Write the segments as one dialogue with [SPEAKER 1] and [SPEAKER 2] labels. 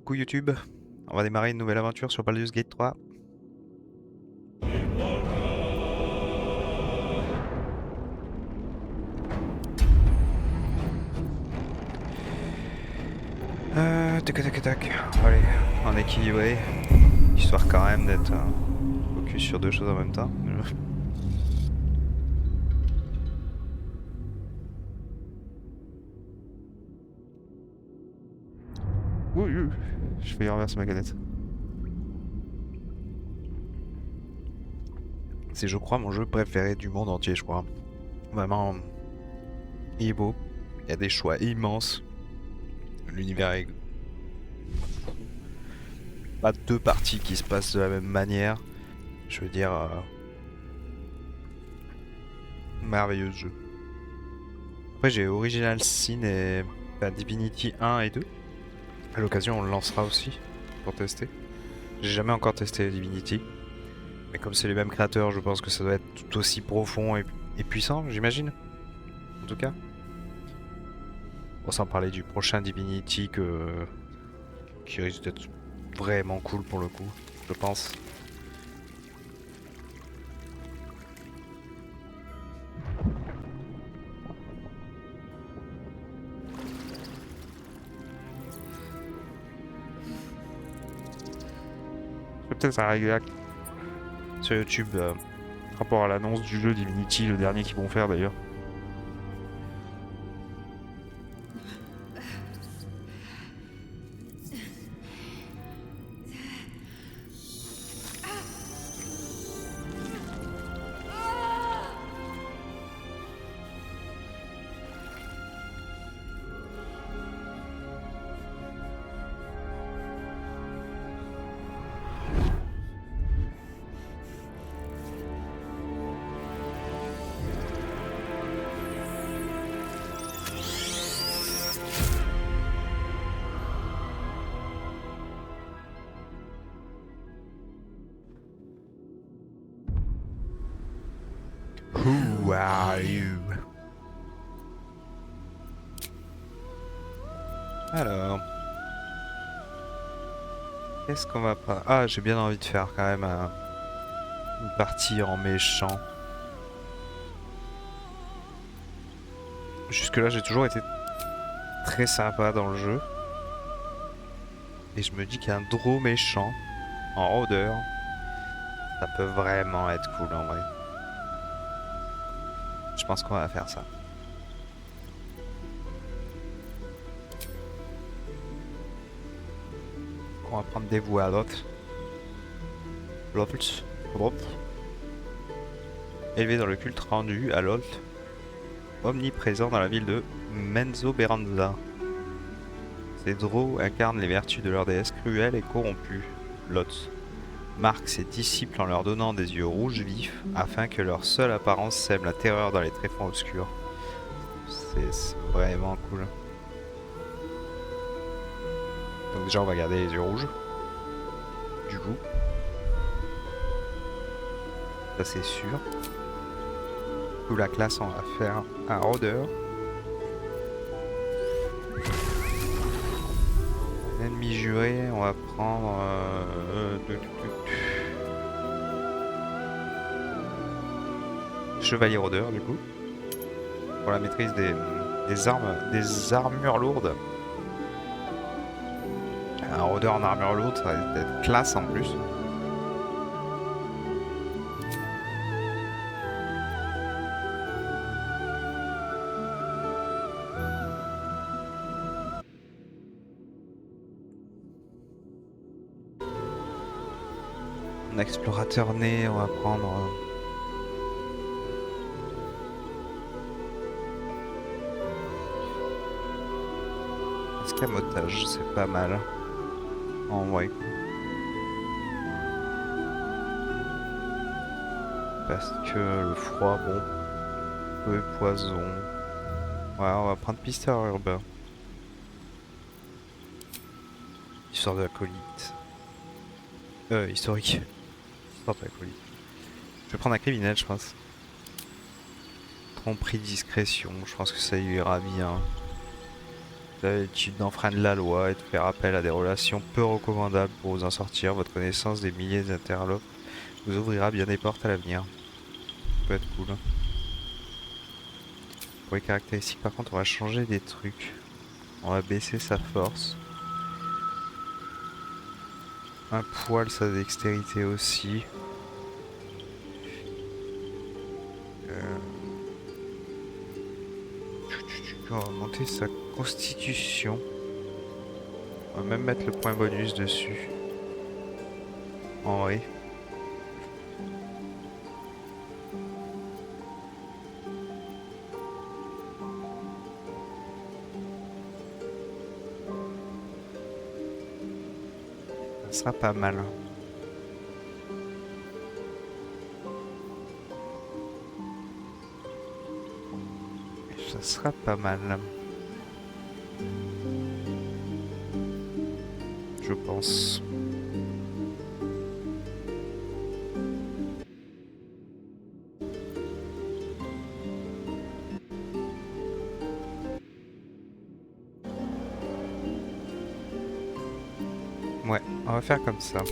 [SPEAKER 1] Coucou YouTube, on va démarrer une nouvelle aventure sur Baldur's Gate 3. Tac tac tac, allez, en équilibré, histoire quand même d'être focus sur deux choses en même temps. Oui, je vais renverser ma canette. C'est, je crois, mon jeu préféré du monde entier, je crois. Vraiment, il est beau, il y a des choix immenses, l'univers est pas deux parties qui se passent de la même manière. Je veux dire, merveilleux jeu. Après j'ai Original Sin et Divinity 1 et 2. À l'occasion on le lancera aussi pour tester. J'ai jamais encore testé Divinity. Mais comme c'est les mêmes créateurs, je pense que ça doit être tout aussi profond et puissant, j'imagine. En tout cas. On s'en parler du prochain Divinity qui risque d'être vraiment cool pour le coup, je pense.
[SPEAKER 2] Peut-être un réglage
[SPEAKER 1] Sur YouTube,
[SPEAKER 2] par rapport à l'annonce du jeu Divinity, le dernier qu'ils vont faire d'ailleurs.
[SPEAKER 1] Who are you? Alors, qu'est-ce qu'on va pas... Ah, j'ai bien envie de faire quand même une partie en méchant. Jusque là j'ai toujours été très sympa dans le jeu. Et je me dis qu'un draw méchant en rôdeur, ça peut vraiment être cool en vrai. Je pense qu'on va faire ça. On va prendre des voix à l'autre. Élevé dans le culte rendu à Loth, omniprésent dans la ville de Menzoberranzan. Ces drows incarnent les vertus de leur déesse cruelle et corrompue, Loth. Marque ses disciples en leur donnant des yeux rouges vifs afin que leur seule apparence sème la terreur dans les tréfonds obscurs. C'est vraiment cool. Donc déjà on va garder les yeux rouges. Du coup. Ça c'est sûr. Sous la classe on va faire un rôdeur. Ennemi juré, on va prendre... Chevalier rôdeur du coup. Pour la maîtrise des armures lourdes. Un rôdeur en armure lourde, ça va être classe en plus. Un explorateur né, on va prendre... Escamotage, c'est pas mal. En vrai. Parce que le froid, bon. Le poison. Ouais, on va prendre pisteur urbain. Histoire de l'acolyte. Historique. Histoire de l'acolyte. Je vais prendre un criminel, je pense. Tromperie, discrétion, je pense que ça ira bien. T'as l'habitude d'enfreindre la loi et de faire appel à des relations peu recommandables pour vous en sortir. Votre connaissance des milliers d'interlopes vous ouvrira bien des portes à l'avenir. Ça peut être cool, hein. Pour les caractéristiques, par contre, on va changer des trucs. On va baisser sa force. Un poil sa dextérité aussi. Euh, On va monter sa constitution. On va même mettre le point bonus dessus. En vrai. Ça sera pas mal. Ça sera pas mal. Je pense. Ouais, on va faire comme ça.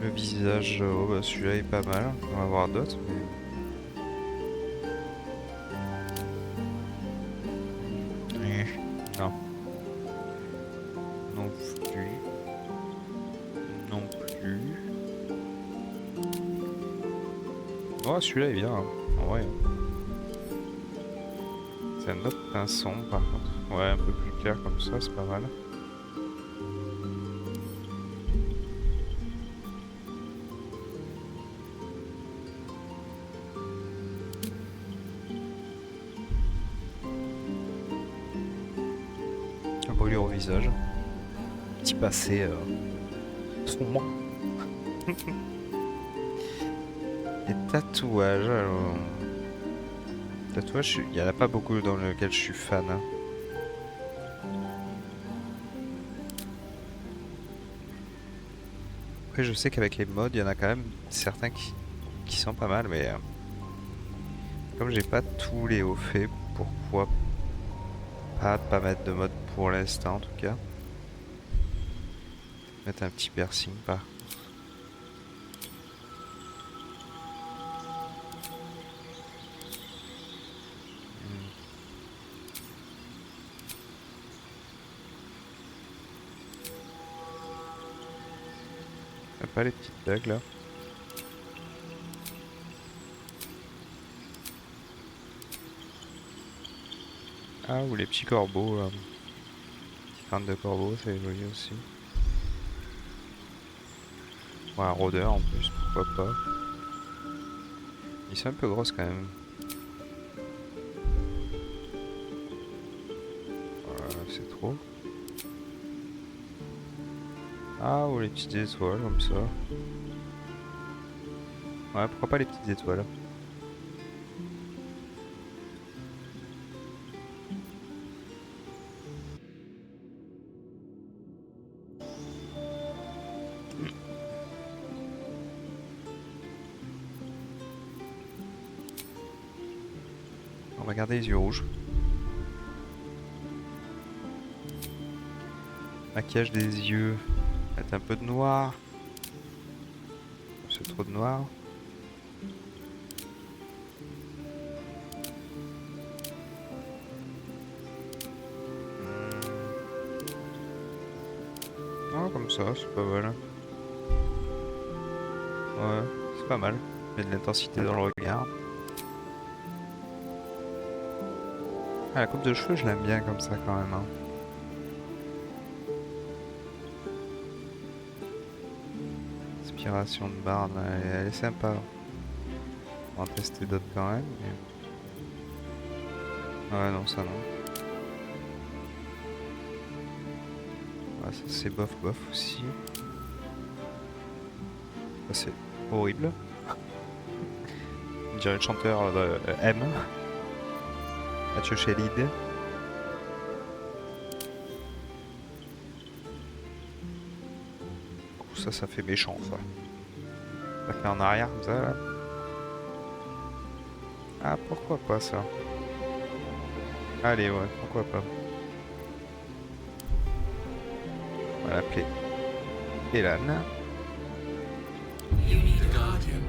[SPEAKER 1] Le visage, oh bah celui-là est pas mal. On va voir d'autres, mais... Non. Non plus. Non plus. Oh, celui-là est bien, hein. En vrai. C'est un autre pinson, par contre. Ouais, un peu plus clair comme ça, c'est pas mal. Un brûlure au visage. Petit passé sombre. Les tatouages, alors... Tatouages, il y en a pas beaucoup dans lequel je suis fan, hein. Après, je sais qu'avec les mods, il y en a quand même certains qui sont pas mal, mais comme j'ai pas tous les hauts faits, pourquoi pas mettre de mode pour l'instant en tout cas. Mettre un petit piercing par. Hmm. T'as pas les petites dagues là? Ah, ou les petits corbeaux là. Petite crâne de corbeau, c'est joli aussi. Ouais, un rôdeur en plus, pourquoi pas. Ils sont un peu grosses quand même. C'est trop. Ah, ou les petites étoiles comme ça. Ouais, pourquoi pas les petites étoiles? On va garder les yeux rouges. Maquillage des yeux. Mettre un peu de noir. C'est trop de noir. Ah, comme ça, c'est pas mal. Ouais, c'est pas mal. Il y a de l'intensité dans le regard. Ah, la coupe de cheveux, je l'aime bien comme ça quand même, hein. Inspiration de barbe, elle est sympa. On va en tester d'autres quand même. Ouais, non, ça non. Ouais, ça c'est bof bof aussi. Ça c'est horrible. On dirait le chanteur de M. Mathieu Chédid. Ça fait méchant ça. Ça fait en arrière comme ça là. Ah, pourquoi pas ça? Allez, ouais, pourquoi pas. On va l'appeler Elan.
[SPEAKER 3] You need a guardian.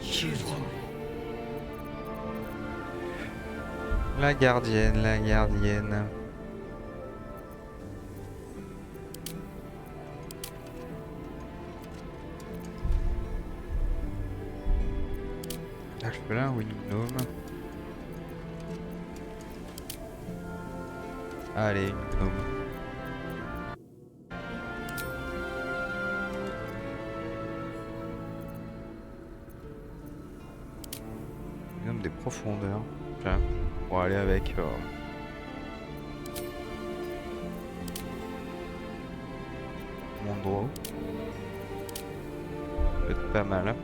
[SPEAKER 3] Choose one.
[SPEAKER 1] La gardienne, la gardienne. Alphelin ou une gnome? Allez, une gnome. Gnome des profondeurs. Tiens, on va aller avec. Mon droit. Peut-être pas mal.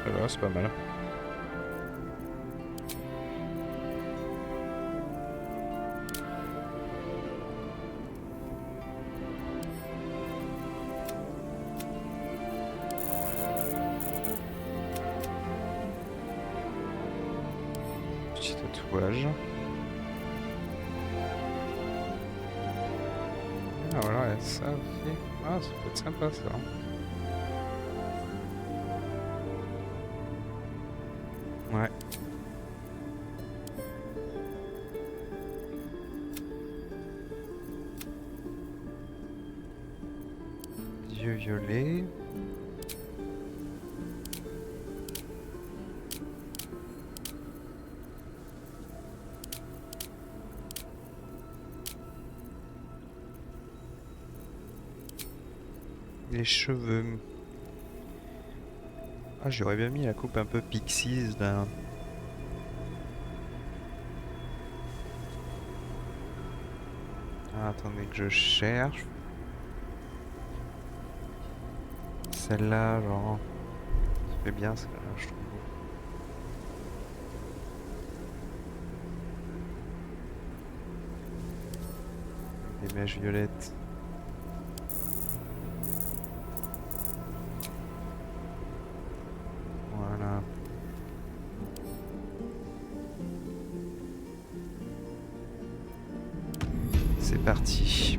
[SPEAKER 1] Ça va, c'est pas mal. Petit tatouage. Ah voilà, il y a ça aussi. Ah, ça peut être sympa ça. Ouais. Yeux violets. Les cheveux. Ah, j'aurais bien mis la coupe un peu Pixies là. Ah, attendez que je cherche. Celle-là, genre. Ça fait bien celle-là, je trouve. Des mèches violettes. Voilà. C'est parti.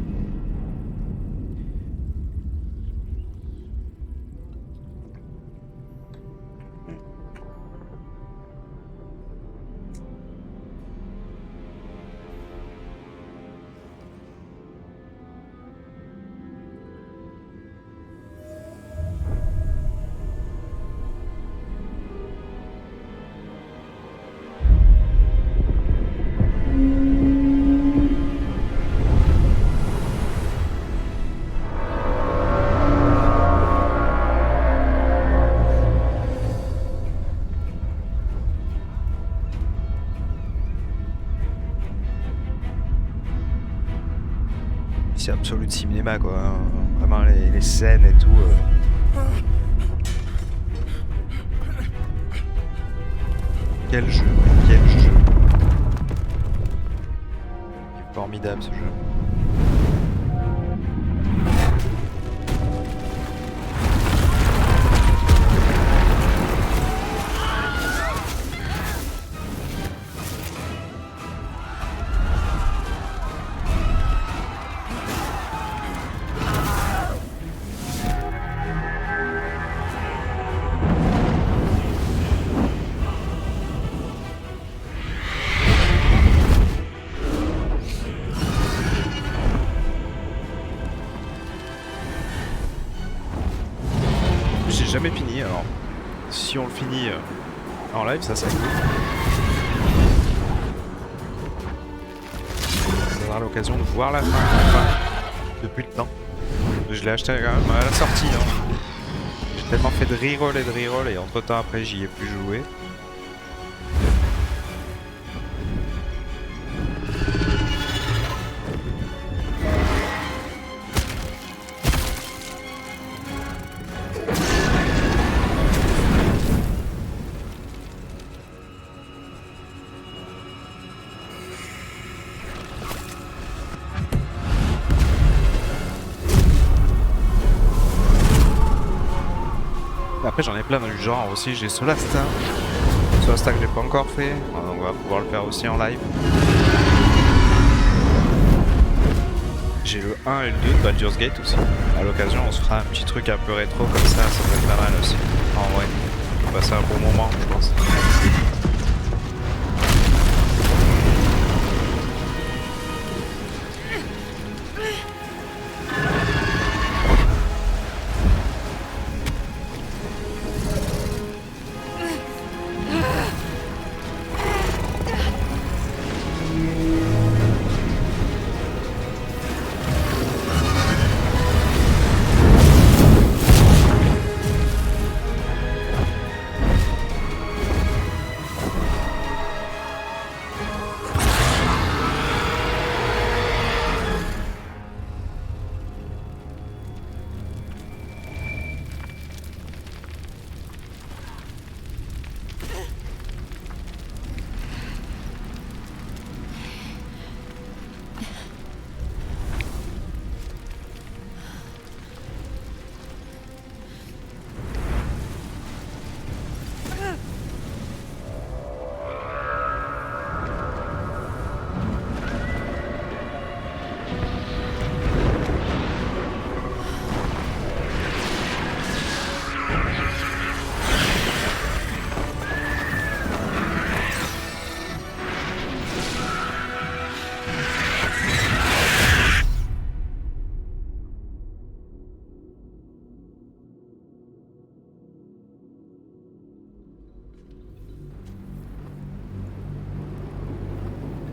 [SPEAKER 1] C'est absolu de cinéma quoi, hein. Vraiment les scènes et tout. Quel jeu, quel jeu. Il est formidable ce jeu. J'ai jamais fini alors. Si on le finit en live, ça serait cool. Ça sera l'occasion de voir la fin enfin, depuis le temps. Je l'ai acheté quand même à la sortie. Hein. J'ai tellement fait de reroll et entre temps après j'y ai plus joué. Après j'en ai plein du genre aussi, j'ai Solasta. Solasta que j'ai pas encore fait, on va pouvoir le faire aussi en live. J'ai le 1 et le 2 de Baldur's Gate aussi. À l'occasion on se fera un petit truc un peu rétro comme ça peut être pas mal aussi. En vrai, on va passer un bon moment je pense.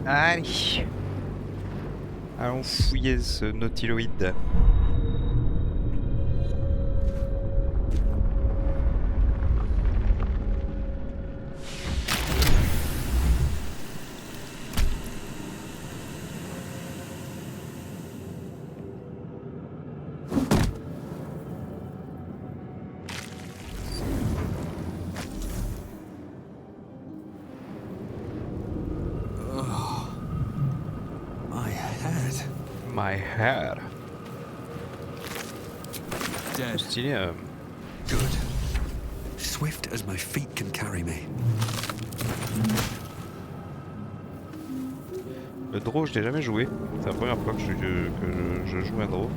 [SPEAKER 1] Allez, allons fouiller ce nautiloïde. My head.
[SPEAKER 3] Dead.
[SPEAKER 1] Stylé.
[SPEAKER 4] Good. Swift as my feet can carry me.
[SPEAKER 1] Le draw, je l'ai jamais joué. C'est la première fois que je joue un draw.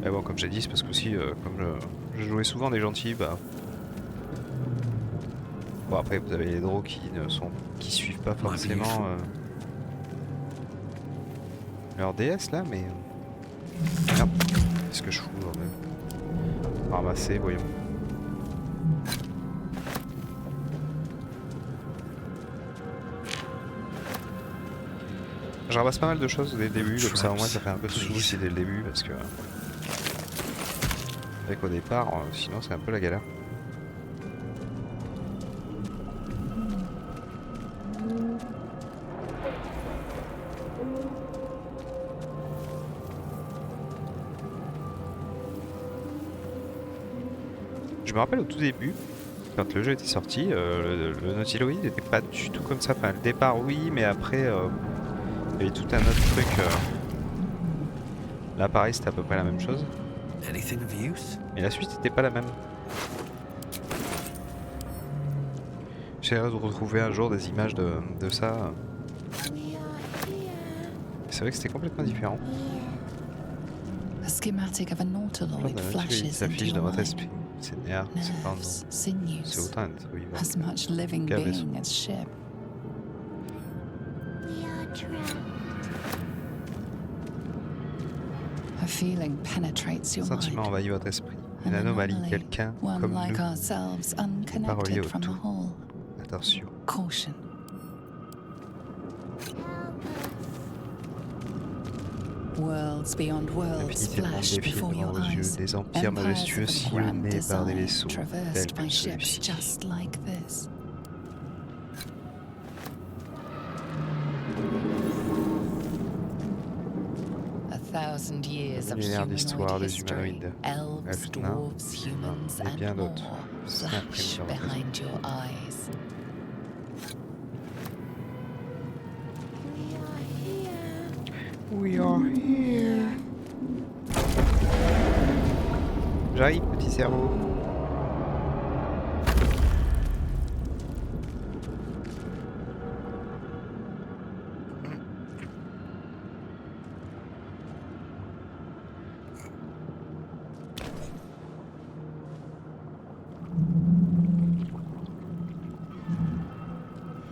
[SPEAKER 1] Mais bon, comme j'ai dit, c'est parce que aussi, comme je jouais souvent des gentils, bah. Bon, après, vous avez les draws qui suivent pas forcément leur DS là, mais. Merde, qu'est-ce que je fous bordel. Ramasser, voyons. Je ramasse pas mal de choses dès le début, comme ça au moins ça fait un peu de sous aussi dès le début parce que. Avec au départ, sinon c'est un peu la galère. Je me rappelle au tout début, quand le jeu était sorti, le Nautiloid n'était pas du tout comme ça. Enfin, le départ oui, mais après il y avait tout un autre truc. Là pareil c'était à peu près la même chose.
[SPEAKER 4] Anything of use?
[SPEAKER 1] Mais la suite n'était pas la même. J'essaierai de retrouver un jour des images de ça. C'est vrai que c'était complètement différent.
[SPEAKER 5] A schematic of a nautiloid flashes into
[SPEAKER 1] s'affiche dans
[SPEAKER 5] your
[SPEAKER 1] votre
[SPEAKER 5] mind.
[SPEAKER 1] esprit. C'est nerfs, c'est pas un nom.
[SPEAKER 5] Nerves,
[SPEAKER 1] C'est
[SPEAKER 5] sinews,
[SPEAKER 1] autant d'être vivant.
[SPEAKER 5] as much living
[SPEAKER 1] Qu'un vaisseau.
[SPEAKER 5] being as ship. A feeling penetrates your
[SPEAKER 1] Un sentiment
[SPEAKER 5] mind.
[SPEAKER 1] envahit votre esprit. Une
[SPEAKER 5] An
[SPEAKER 1] anomalie,
[SPEAKER 5] anomaly,
[SPEAKER 1] quelqu'un
[SPEAKER 5] one
[SPEAKER 1] comme
[SPEAKER 5] like
[SPEAKER 1] nous.
[SPEAKER 5] ourselves,
[SPEAKER 1] pas relié
[SPEAKER 5] unconnected
[SPEAKER 1] au
[SPEAKER 5] from the
[SPEAKER 1] tout.
[SPEAKER 5] whole.
[SPEAKER 1] Attention.
[SPEAKER 5] Caution. Worlds beyond worlds
[SPEAKER 1] L'infinité de monde
[SPEAKER 5] flash
[SPEAKER 1] défile
[SPEAKER 5] before
[SPEAKER 1] devant
[SPEAKER 5] your
[SPEAKER 1] vos yeux,
[SPEAKER 5] eyes.
[SPEAKER 1] des empires
[SPEAKER 5] Empires
[SPEAKER 1] majestueux
[SPEAKER 5] of a grand
[SPEAKER 1] sillonnés par des
[SPEAKER 5] design,
[SPEAKER 1] vaisseaux
[SPEAKER 5] traversed
[SPEAKER 1] tels
[SPEAKER 5] by
[SPEAKER 1] que
[SPEAKER 5] ships
[SPEAKER 1] celui-ci.
[SPEAKER 5] just like this. A thousand years of
[SPEAKER 1] Millénaires
[SPEAKER 5] humanoid
[SPEAKER 1] d'histoire des
[SPEAKER 5] history,
[SPEAKER 1] humanoïdes.
[SPEAKER 5] elves,
[SPEAKER 1] Elfes, nains,
[SPEAKER 5] dwarves, humans,
[SPEAKER 1] et bien
[SPEAKER 5] and
[SPEAKER 1] d'autres
[SPEAKER 5] more
[SPEAKER 1] s'impriment
[SPEAKER 5] flash
[SPEAKER 1] dans votre
[SPEAKER 5] behind your eyes.
[SPEAKER 1] We are here. J'arrive, petit cerveau.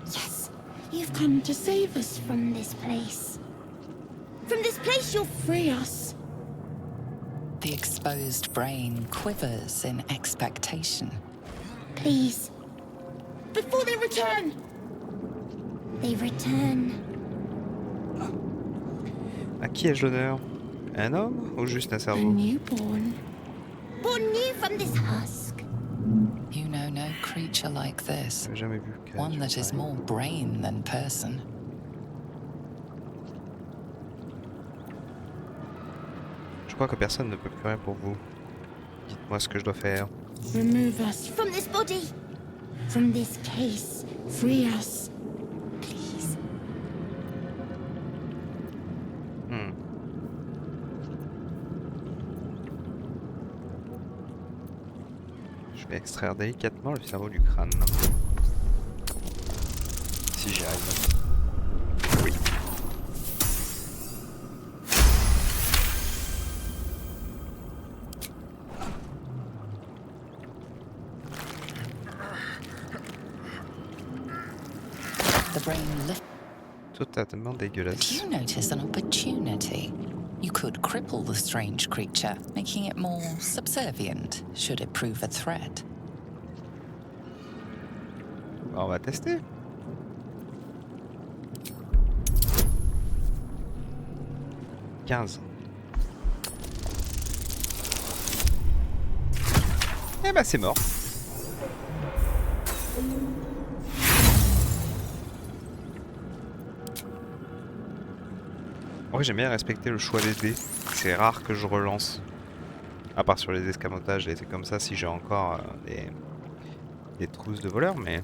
[SPEAKER 6] Yes, you've come to save us from this place. From this place, you'll free us.
[SPEAKER 5] The exposed brain quivers in expectation.
[SPEAKER 6] Please. Before they return. They return.
[SPEAKER 1] À qui ai-je l'honneur? Un homme ou juste un
[SPEAKER 6] A
[SPEAKER 1] cerveau?
[SPEAKER 6] newborn. Born new from this husk.
[SPEAKER 5] You know no creature like this.
[SPEAKER 1] J'ai jamais vu.
[SPEAKER 5] One that is more brain than person.
[SPEAKER 1] Je crois que personne ne peut plus rien pour vous. Dites-moi ce que je dois faire.
[SPEAKER 6] Remove us from this body. From this case. Free us. Please.
[SPEAKER 1] Je vais extraire délicatement le cerveau du crâne. Si j'y arrive. Oui.
[SPEAKER 5] The brain lifts.
[SPEAKER 1] Totalement dégueulasse.
[SPEAKER 5] You notice an opportunity. You could cripple the strange creature, making it more subservient, should it prove a threat.
[SPEAKER 1] On va tester. « 15. Eh ben c'est mort. En vrai, j'aime bien respecter le choix des dés. C'est rare que je relance. À part sur les escamotages et c'est comme ça si j'ai encore des trousses de voleurs, mais...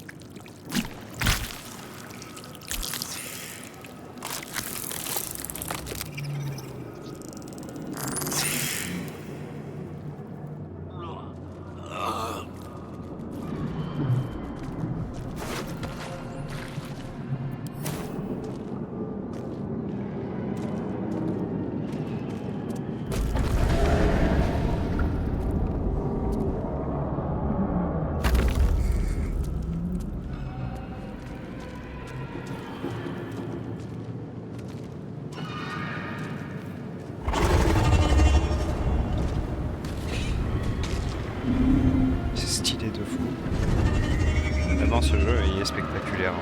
[SPEAKER 1] C'est stylé de fou. Vraiment, ce jeu, il est spectaculaire.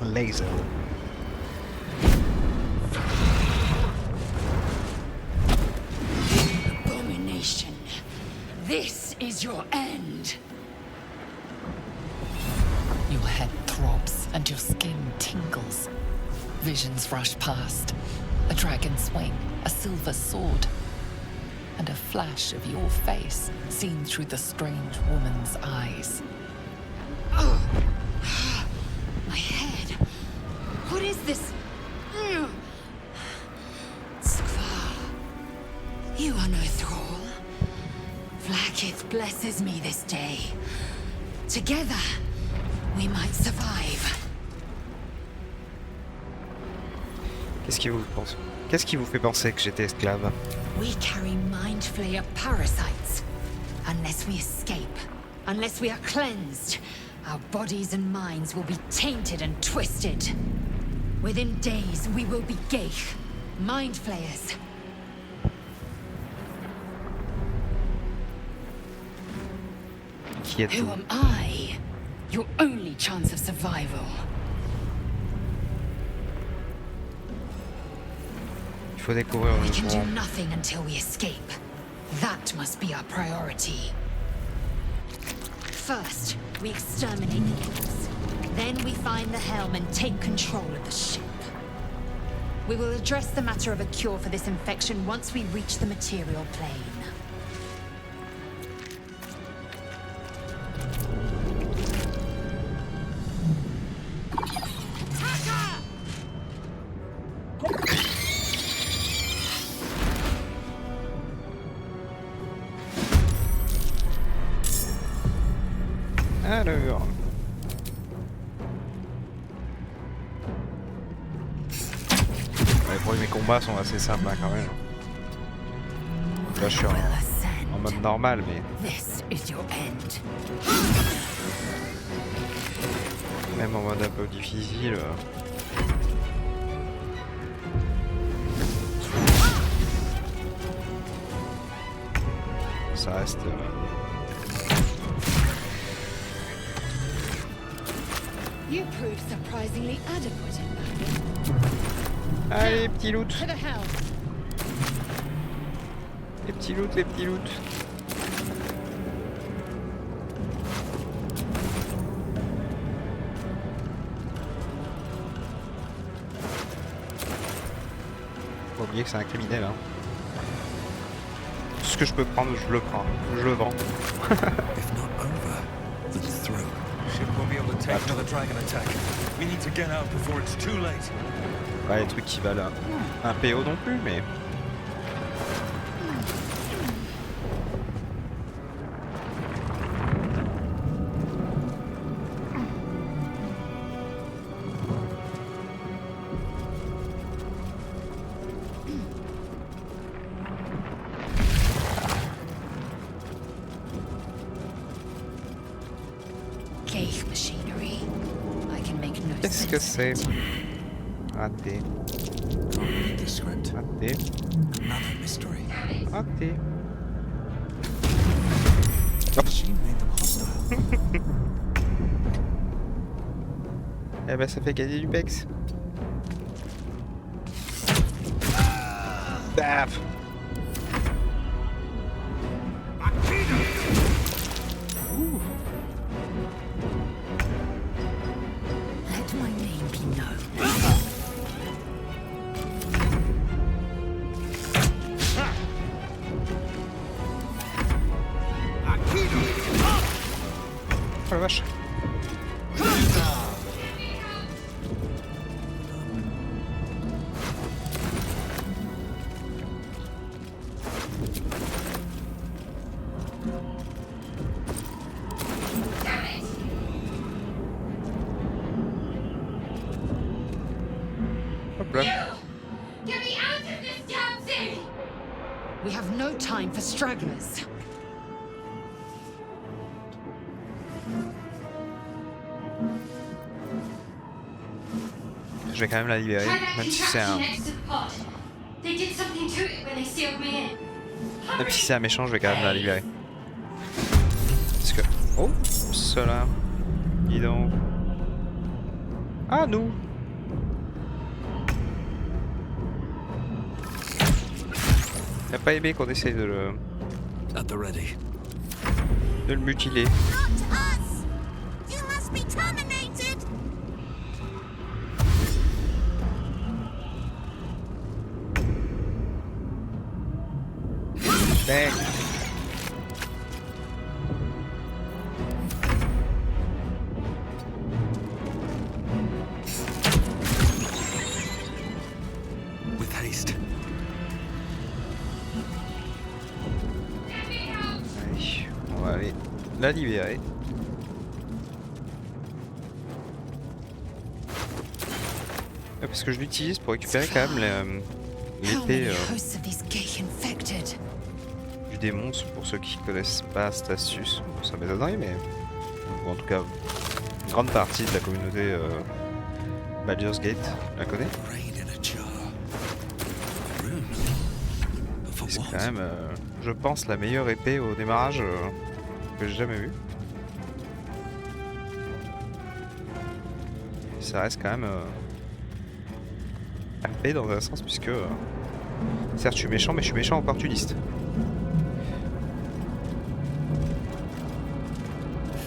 [SPEAKER 1] Laser.
[SPEAKER 7] Abomination. This is your end.
[SPEAKER 5] Your head throbs and your skin tingles. Visions rush past. A dragon's wing, a silver sword, and a flash of your face seen through the strange woman's eyes.
[SPEAKER 7] My head. What is this? Skvar. You are no thrall. Vlaakith blesses me this day. Together, we might survive.
[SPEAKER 1] Qu'est-ce qui vous fait penser que j'étais esclave?
[SPEAKER 7] We carry Mind Flayer parasites. Unless we escape, unless we are cleansed, our bodies and minds will be tainted and twisted. Within days, we will be Geich, Mind Flayers.
[SPEAKER 1] Qui êtes-vous?
[SPEAKER 7] Who am I? Your only chance of survival.
[SPEAKER 1] Il faut découvrir
[SPEAKER 7] We
[SPEAKER 1] le
[SPEAKER 7] can do
[SPEAKER 1] monde.
[SPEAKER 7] nothing until we escape. That must be our priority. First, we exterminate the imps. Then we find the helm and take control of the ship. We will address the matter of a cure for this infection once we reach the material plane.
[SPEAKER 1] Alors. Les premiers combats sont assez simples hein, quand même. Là je suis en mode normal mais
[SPEAKER 7] This is your end.
[SPEAKER 1] même en mode un peu difficile. Ça reste.
[SPEAKER 7] You proved surprisingly adequate in battle.
[SPEAKER 1] Allez, petit loot.
[SPEAKER 7] To the hell.
[SPEAKER 1] Les petits loot, les petits loot. Faut oublier que c'est un criminel. Hein. Tout ce que je peux prendre, je le prends. Je le vends.
[SPEAKER 4] If not over, then through.
[SPEAKER 3] Ship won't be able to take another dragon attack. We need to get out before it's too late.
[SPEAKER 1] Pas les trucs qui valent un PO non plus, mais.
[SPEAKER 7] Gate machinery. I can make no
[SPEAKER 1] Qu'est-ce que
[SPEAKER 7] sense.
[SPEAKER 1] c'est? Raté.
[SPEAKER 4] Can't read the script.
[SPEAKER 1] Raté.
[SPEAKER 4] Another mystery.
[SPEAKER 1] Raté.
[SPEAKER 4] She made them hostile.
[SPEAKER 1] Eh ben ça fait gagner du pex. Baf.
[SPEAKER 7] Let my name be known.
[SPEAKER 1] Oh la vache. Hop là.
[SPEAKER 6] Get me out of this damn thing!
[SPEAKER 7] We have no time for stragglers.
[SPEAKER 1] Je vais quand même la libérer,
[SPEAKER 6] Try that
[SPEAKER 1] même si c'est un,
[SPEAKER 6] contraption next to the pod. They did something to it when they sealed me in.
[SPEAKER 1] même si c'est un méchant, je vais quand même la libérer. Parce que, oh, cela, dis donc. Ah nous. Il a pas aimé qu'on essaye de
[SPEAKER 4] At the ready.
[SPEAKER 1] le mutiler.
[SPEAKER 6] Not us! You must be terminated!
[SPEAKER 1] Bang.
[SPEAKER 4] With haste.
[SPEAKER 1] Allez, on va aller la libérer. Parce que je l'utilise pour récupérer quand même
[SPEAKER 7] How
[SPEAKER 1] l'épée
[SPEAKER 7] many hosts of these gay infected?
[SPEAKER 1] du démon, pour ceux qui connaissent pas cette astuce. Bon, ça m'étonnerait, mais. Ou en tout cas, une grande partie de la communauté Baldur's Gate la connaît.
[SPEAKER 4] Rain in a jar. Rune. For
[SPEAKER 1] C'est
[SPEAKER 4] what?
[SPEAKER 1] quand même, je pense, la meilleure épée au démarrage que j'ai jamais vue. Ça reste quand même RP dans un sens, puisque certes je suis méchant, mais je suis méchant opportuniste.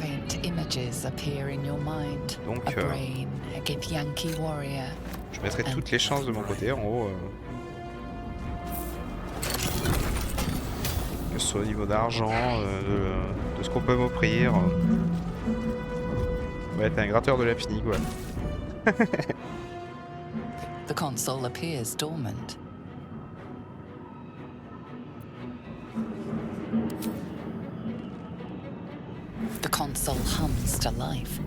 [SPEAKER 5] Faint images appear in your mind.
[SPEAKER 1] Donc,
[SPEAKER 5] A brain, a Githyanki warrior.
[SPEAKER 1] Je mettrai toutes les chances de mon côté, en haut. Que ce soit au niveau d'argent, de ce qu'on peut m'offrir. Ouais, t'es un gratteur de l'infini, quoi.
[SPEAKER 5] The console appears dormant. The console hums to life.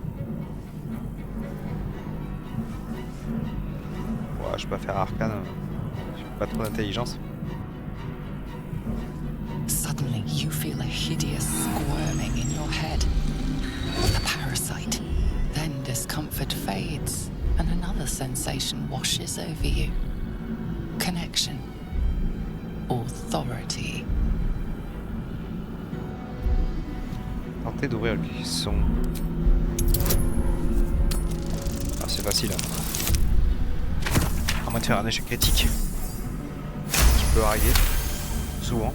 [SPEAKER 1] Ouais, je peux pas faire arcane. J'ai pas trop d'intelligence.
[SPEAKER 5] Suddenly, you feel a hideous squirming in your head. A parasite. Then discomfort fades, and another sensation washes over you. Connection. Authority.
[SPEAKER 1] Tentez d'ouvrir le buisson. Ah, c'est facile. Hein. À moins de faire un échec critique. Qui peut arriver. Souvent.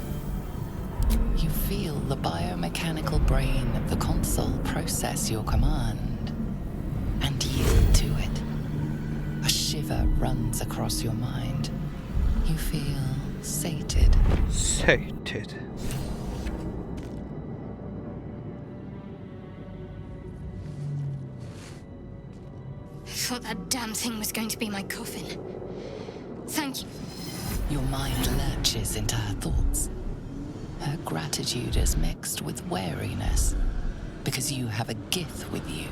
[SPEAKER 5] You feel the biomechanical brain of the console process your command and yield to it. A shiver runs across your mind. You feel sated.
[SPEAKER 1] Sated.
[SPEAKER 6] I thought that damn thing was going to be my coffin. Thank you.
[SPEAKER 5] Your mind lurches into her thoughts. Her gratitude is mixed with wariness, because you have a Gith with you.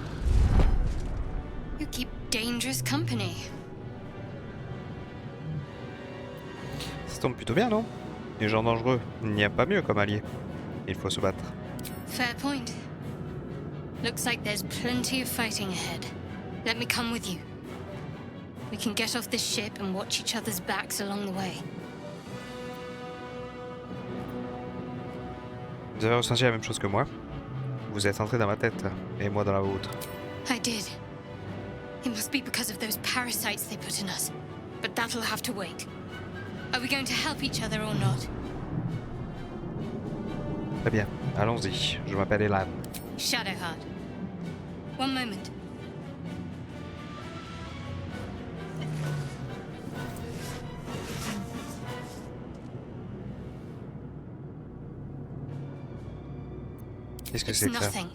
[SPEAKER 6] You keep dangerous company.
[SPEAKER 1] Ça tombe plutôt bien, non? Les gens dangereux, il n'y a pas mieux comme allié. Il faut se battre.
[SPEAKER 6] Fair point. Looks like there's plenty of fighting ahead. Let me come with you. We can get off this ship and watch each other's backs along the way.
[SPEAKER 1] Vous avez ressenti la même chose que moi. Vous êtes entré dans ma tête, et moi dans la vôtre.
[SPEAKER 6] I did. It must be because of those parasites they put in us. But that'll have to wait. Are we going to help each other or not?
[SPEAKER 1] Très bien, allons-y. Je m'appelle Elan.
[SPEAKER 6] Shadowheart. One moment.
[SPEAKER 1] Qu'est-ce que
[SPEAKER 6] It's
[SPEAKER 1] c'est que ça?
[SPEAKER 6] nothing.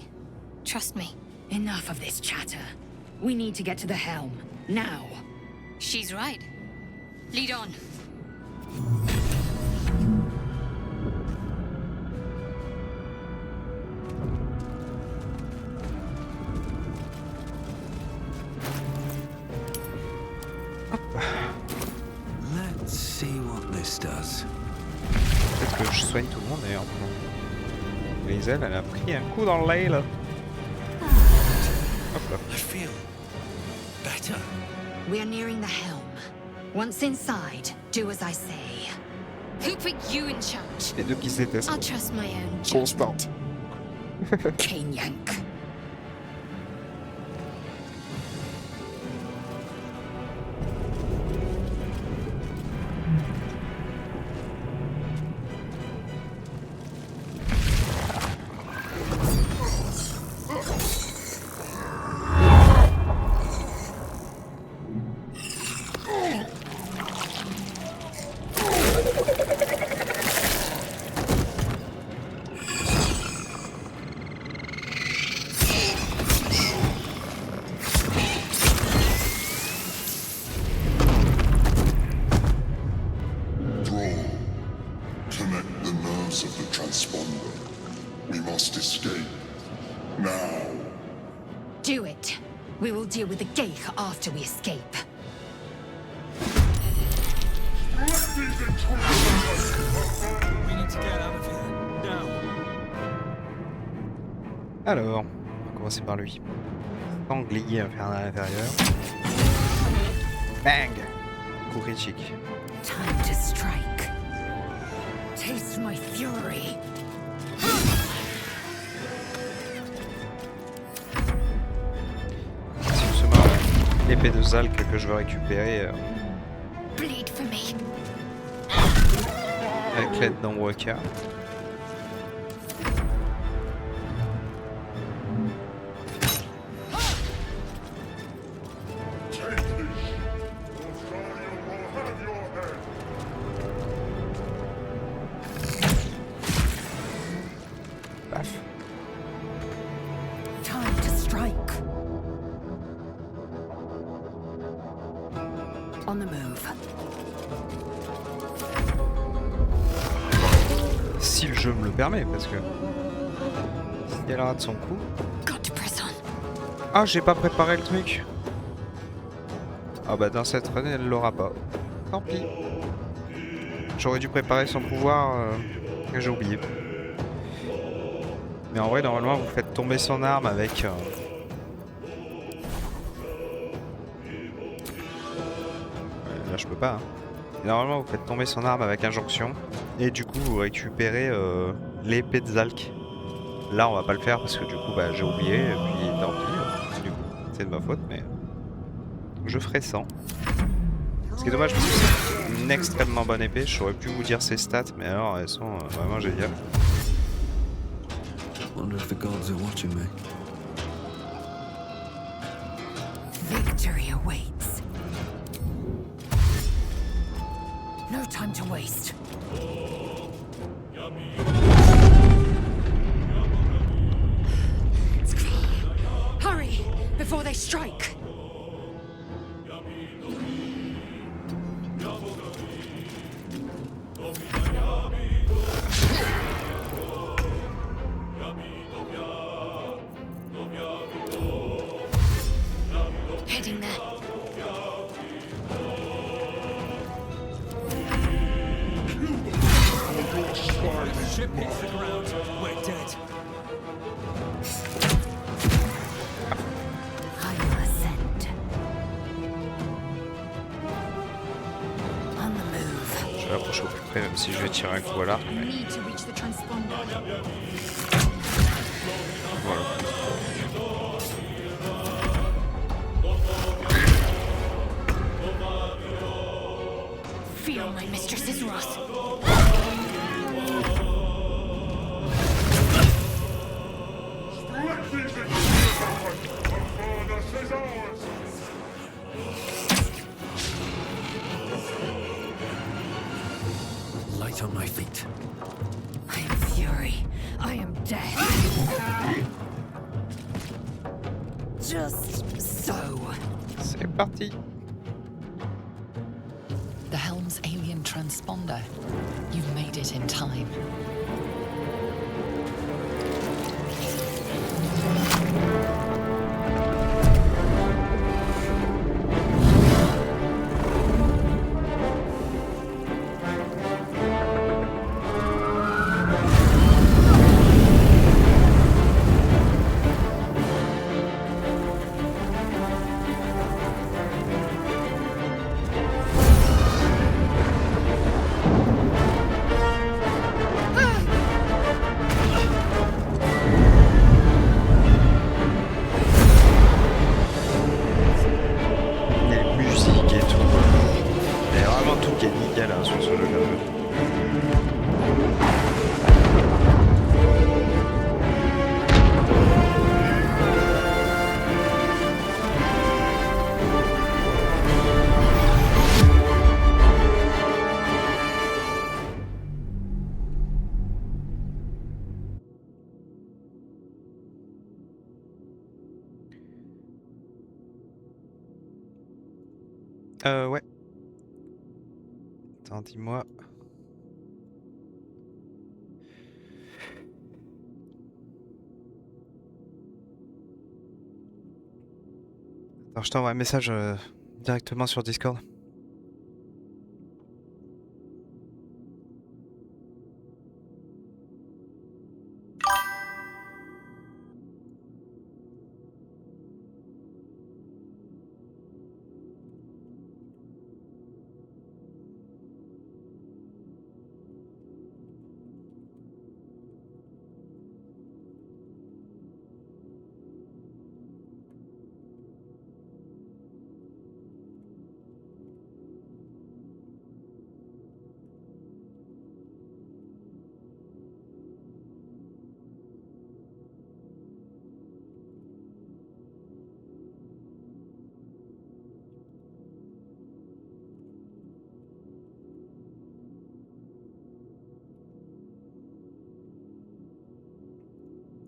[SPEAKER 6] Trust me.
[SPEAKER 7] Enough of this chatter. We need to get to the helm. Now.
[SPEAKER 6] She's right. Lead on.
[SPEAKER 4] Let's see what this does.
[SPEAKER 1] Peut-être que je soigne tout le monde d'ailleurs. Grisel, elle a pris un coup dans le lait là. Hop là.
[SPEAKER 4] I feel better.
[SPEAKER 7] We are nearing the helm. Once inside, do as I say.
[SPEAKER 6] Who put you in charge?
[SPEAKER 1] Les deux qui se détestent.
[SPEAKER 6] I'll trust my own
[SPEAKER 1] Constant.
[SPEAKER 6] judgment.
[SPEAKER 7] Kane Yank.
[SPEAKER 8] Connect the nerves of the transponder. We must escape. Now.
[SPEAKER 7] Do it. We will deal with the Geich after we escape.
[SPEAKER 3] We need to get out of here. Now.
[SPEAKER 1] Alors, on va commencer par lui. Sanglier infernal intérieur. Bang! Coup critique.
[SPEAKER 7] Time to strike. Taste my fury.
[SPEAKER 1] C'est justement l'épée de Zalk que je veux récupérer
[SPEAKER 6] Bleed for me.
[SPEAKER 1] avec l'aide d'un Waka.
[SPEAKER 8] Take this. Rosario will have your head.
[SPEAKER 1] Paf.
[SPEAKER 7] Time to strike. On the move.
[SPEAKER 1] Si le jeu me le permet, parce que elle rate son coup.
[SPEAKER 6] Got to press on.
[SPEAKER 1] Ah, j'ai pas préparé le truc. Ah bah dans cette run, elle l'aura pas. Tant pis. J'aurais dû préparer son pouvoir, et j'ai oublié. Mais en vrai, normalement, vous faites tomber son arme avec... Là, je peux pas. Hein. Et normalement, vous faites tomber son arme avec injonction. Et du coup, vous récupérez l'épée de Zalk. Là, on va pas le faire parce que du coup, bah, j'ai oublié. Et puis, tant pis. Du coup, c'est de ma faute, mais... Je ferai 100. Ce qui est dommage parce que c'est une extrêmement bonne épée. Je saurais plus vous dire ses stats, mais alors, elles sont vraiment géniales.
[SPEAKER 4] Wonder if the gods are watching me.
[SPEAKER 7] Victory awaits. No time to waste. Hurry before they strike.
[SPEAKER 6] Heading there.
[SPEAKER 3] Ship hits the ground. We're dead.
[SPEAKER 7] I will ascend. On the move.
[SPEAKER 1] Je vais l'approcher au plus près, même si je vais tirer un coup à l'arc.
[SPEAKER 7] I need to reach the transponder.
[SPEAKER 1] Voilà.
[SPEAKER 6] Feel my mistress's wrath.
[SPEAKER 4] Light on my feet.
[SPEAKER 7] I am fury. I am death. Just so.
[SPEAKER 1] C'est parti.
[SPEAKER 5] The Helm's alien transponder. You've made it in time.
[SPEAKER 1] Les musiques et tout. Il y a vraiment tout qui est nickel hein, sur ce jeu-là. Ouais. Attends, dis-moi. Attends, je t'envoie un message directement sur Discord.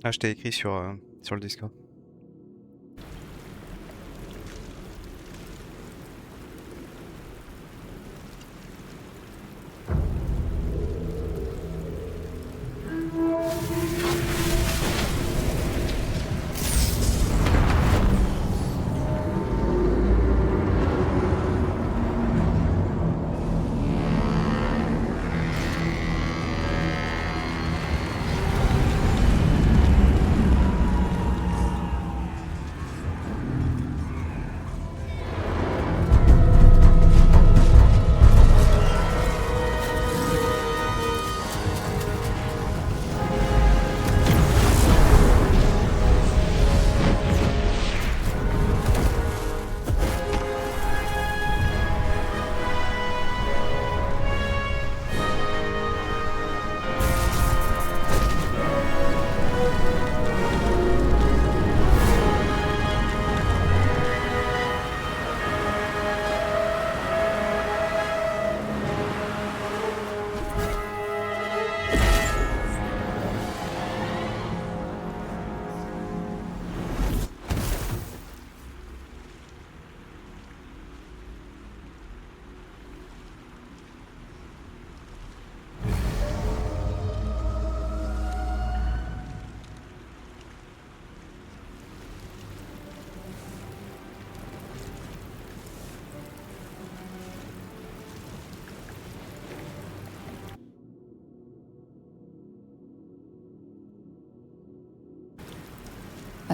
[SPEAKER 1] Ah, je t'ai écrit sur le Discord.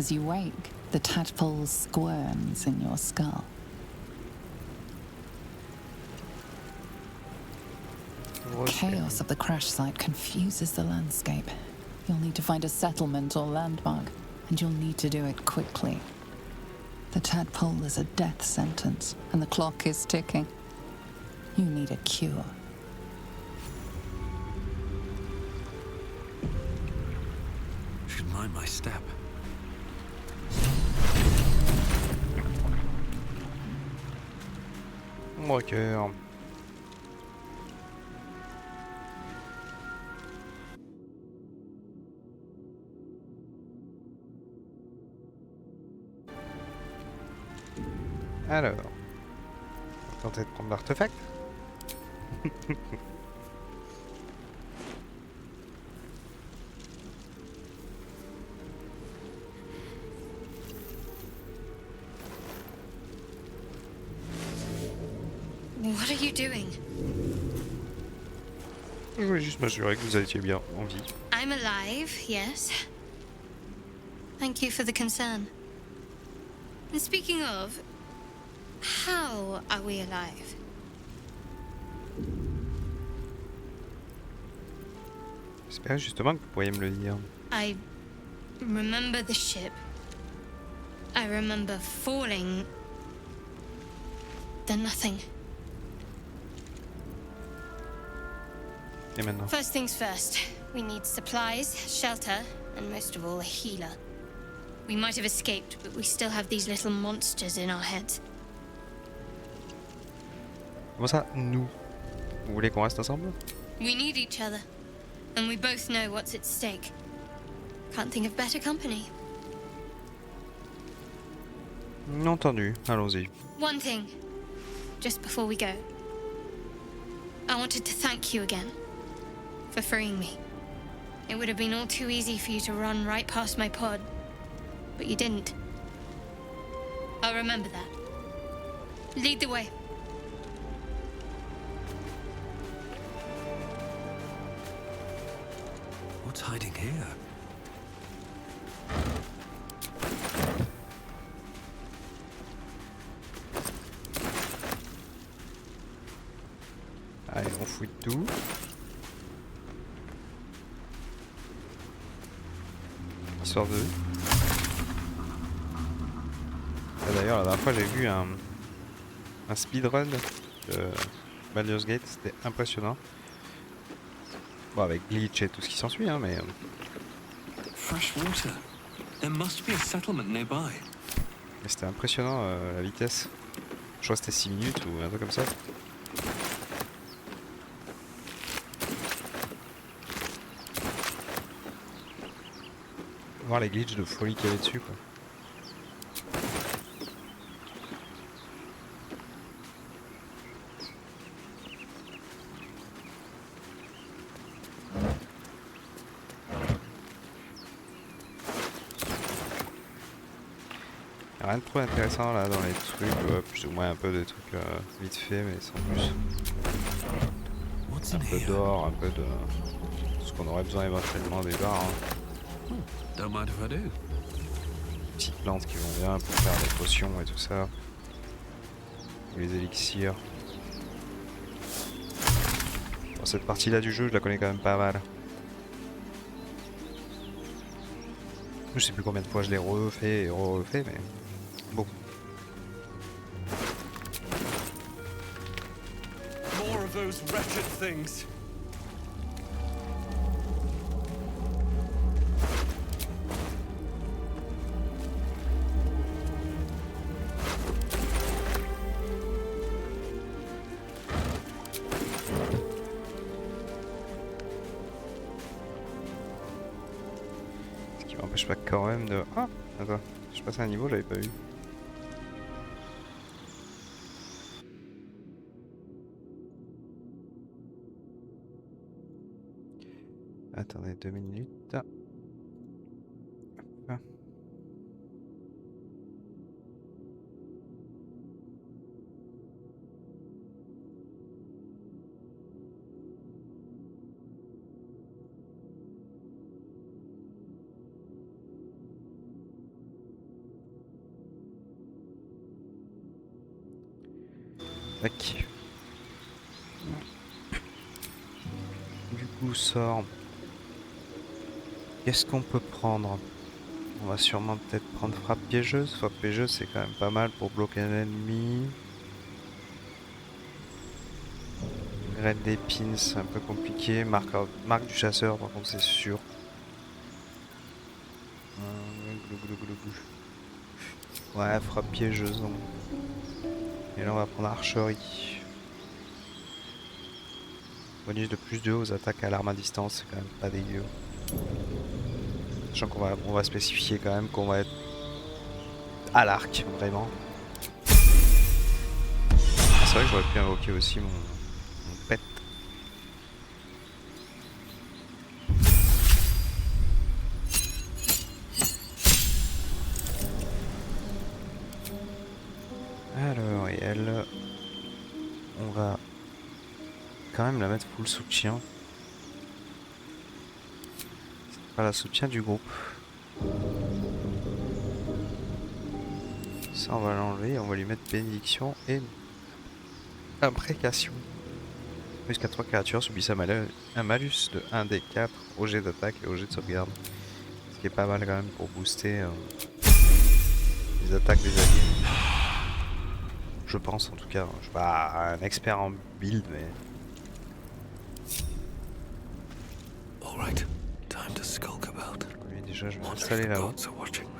[SPEAKER 5] As you wake, the tadpole squirms in your skull. The chaos of the crash site confuses the landscape. You'll need to find a settlement or landmark, and you'll need to do it quickly. The tadpole is a death sentence, and the clock is ticking. You need a cure.
[SPEAKER 4] Should mind my step.
[SPEAKER 1] Mon cœur. Alors, on va tenter de prendre l'artefact.
[SPEAKER 6] What are you doing?
[SPEAKER 1] Je voulais juste m'assurer que vous étiez bien en vie.
[SPEAKER 6] I'm alive, yes. Thank you for the concern. And speaking of, how are we alive?
[SPEAKER 1] J'espère justement que vous pourriez me le dire.
[SPEAKER 6] I remember the ship. I remember falling. Then nothing.
[SPEAKER 1] Et maintenant?
[SPEAKER 6] First things first. We need supplies, shelter, and most of all, a healer. We might have escaped, but we still have these little monsters in our heads.
[SPEAKER 1] Comment ça, nous? Vous voulez qu'on reste ensemble?
[SPEAKER 6] We need each other, and we both know what's at stake. Can't think of better company.
[SPEAKER 1] Entendu, allons-y.
[SPEAKER 6] One thing, just before we go. I wanted to thank you again for freeing me. It would have been all too easy for you to run right past my pod, but you didn't. I'll remember that. Lead the way.
[SPEAKER 4] What's hiding here?
[SPEAKER 1] Allez, on fouille tout. Histoire de... Ah, d'ailleurs, la dernière fois, j'ai vu un speedrun de Baldur's Gate, c'était impressionnant. Bon, avec glitch et tout ce qui s'ensuit, hein, mais...
[SPEAKER 4] Fresh water. There must be a settlement nearby.
[SPEAKER 1] Mais c'était impressionnant la vitesse. Je crois que c'était 6 minutes ou un truc comme ça. Voir les glitches de folie qu'il y avait dessus, quoi. Rien de trop intéressant là dans les trucs, plus ou moins un peu de trucs vite fait mais sans plus.
[SPEAKER 4] What's
[SPEAKER 1] Un
[SPEAKER 4] in
[SPEAKER 1] peu
[SPEAKER 4] here?
[SPEAKER 1] d'or, un peu de ce qu'on aurait besoin éventuellement des barres. Hein.
[SPEAKER 4] Don't mind if I do.
[SPEAKER 1] Petites plantes qui vont bien pour faire des potions et tout ça. Ou les élixirs. Bon, cette partie là du jeu je la connais quand même pas mal. Je sais plus combien de fois je l'ai refait et refait mais bon.
[SPEAKER 3] More of those wretched things.
[SPEAKER 1] Ce qui m'empêche pas quand même de... Ah, attends, je passe à un niveau, j'avais pas vu. Attendez 2 minutes. Hop. Tac. Du coup, sort. Qu'est-ce qu'on peut prendre? On va sûrement peut-être prendre frappe piégeuse. Frappe piégeuse, c'est quand même pas mal pour bloquer un ennemi. Graine d'épines, c'est un peu compliqué. Marque du chasseur, par contre, c'est sûr. Glou, glou, glou, glou. Ouais, frappe piégeuse. Donc. Et là, on va prendre archerie. Bonus de plus 2 aux attaques à l'arme à distance, c'est quand même pas dégueu. Sachant qu'on va spécifier quand même qu'on va être à l'arc, vraiment. Ah, c'est vrai que j'aurais pu invoquer aussi mon pet. Alors, et elle... On va quand même la mettre full soutien. Pas la soutien du groupe. Ça on va l'enlever, on va lui mettre bénédiction et imprécation. Jusqu'à 3 créatures subissent un malus de 1 des 4 au jet d'attaque et au jet de sauvegarde. Ce qui est pas mal quand même pour booster les attaques des alliés. Je pense en tout cas. Je suis pas un expert en build mais...
[SPEAKER 4] All right, time to skulk about.
[SPEAKER 1] Lui déjà je vais
[SPEAKER 4] Wonder if
[SPEAKER 1] l'installer
[SPEAKER 4] the
[SPEAKER 1] là-haut.
[SPEAKER 4] gods are watching me.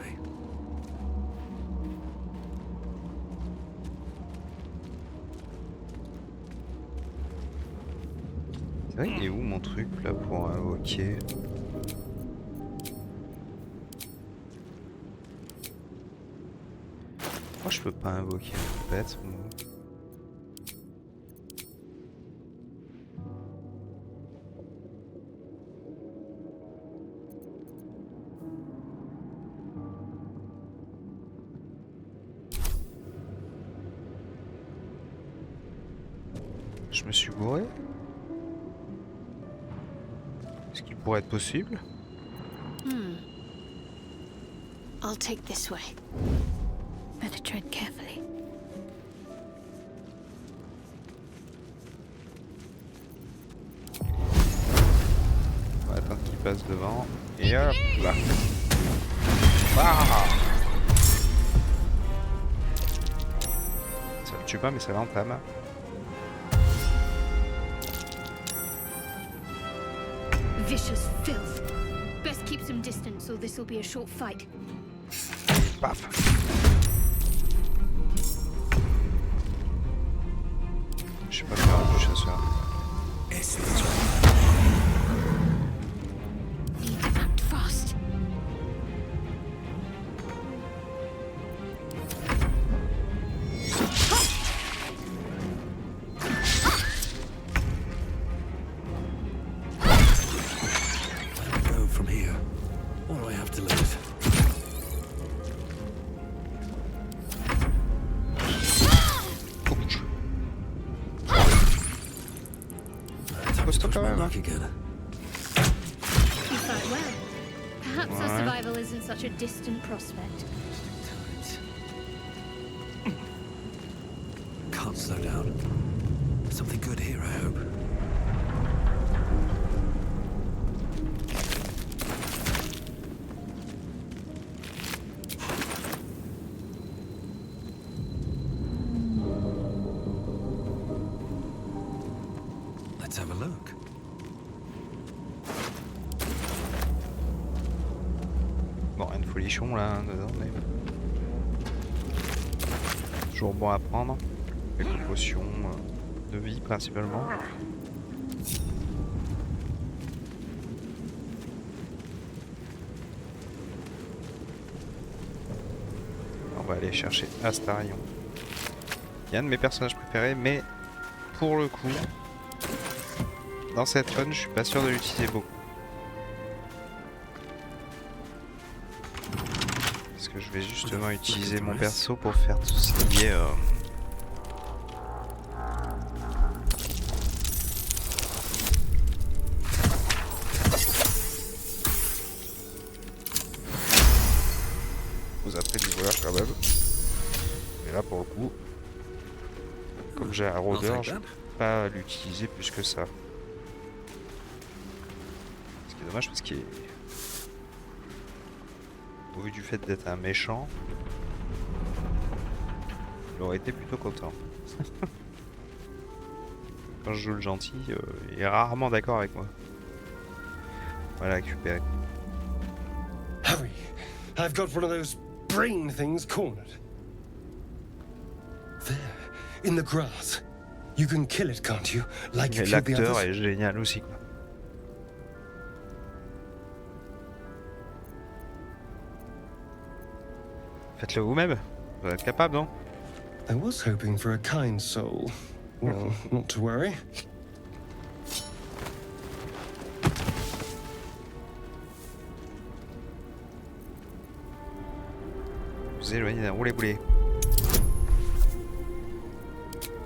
[SPEAKER 1] C'est vrai, il est où mon truc là pour invoquer? Pourquoi je peux pas invoquer en fait moi? Je me suis bourré? Est-ce qu'il pourrait être possible?
[SPEAKER 6] I'll take this way. Better tread carefully.
[SPEAKER 1] On va attendre qu'il passe devant. Et hop là. Ah, ça le tue pas mais ça l'entame.
[SPEAKER 6] Vicious filth. Best keep some distance, or this will be a short fight.
[SPEAKER 1] Paf. Je sais pas faire un du chasseur.
[SPEAKER 6] Need to act fast.
[SPEAKER 4] Go from here. What do I have to lose?
[SPEAKER 1] Costaud quand même.
[SPEAKER 4] Luck again.
[SPEAKER 6] You fight well. Perhaps our
[SPEAKER 1] Ouais.
[SPEAKER 6] survival isn't such a distant prospect.
[SPEAKER 4] Can't slow down. Something good here, I hope. Let's have a look.
[SPEAKER 1] Bon, rien de folichon là hein, dedans, mais toujours bon à prendre. Quelques potions de vie principalement. On va aller chercher Astarion. Il y a un de mes personnages préférés, mais pour le coup, dans cette run, je suis pas sûr de l'utiliser beaucoup. Parce que je vais justement utiliser mon perso pour faire tout ce qui est... aux attraits du voleur quand même. Et là pour le coup,
[SPEAKER 2] Comme j'ai un
[SPEAKER 4] I'll
[SPEAKER 2] rôdeur,
[SPEAKER 4] take
[SPEAKER 2] je
[SPEAKER 4] that.
[SPEAKER 2] peux pas l'utiliser plus que ça.
[SPEAKER 1] Ce qui est dommage parce qu'il est... Au vu du fait d'être un méchant, il aurait été plutôt content. Quand je joue le gentil, il est rarement d'accord avec moi. Voilà, récupéré.
[SPEAKER 9] Hurry! I've got one of those brain things cornered. There, in the grass. You can kill it, can't you? Like you
[SPEAKER 1] Et
[SPEAKER 9] killed the
[SPEAKER 1] l'acteur
[SPEAKER 9] others?
[SPEAKER 1] est génial aussi, quoi. Faites-le vous-même. Vous êtes capable, non?
[SPEAKER 9] I was hoping for a kind soul. Well, not to worry.
[SPEAKER 1] Vous éloignez d'un roulé-boulé.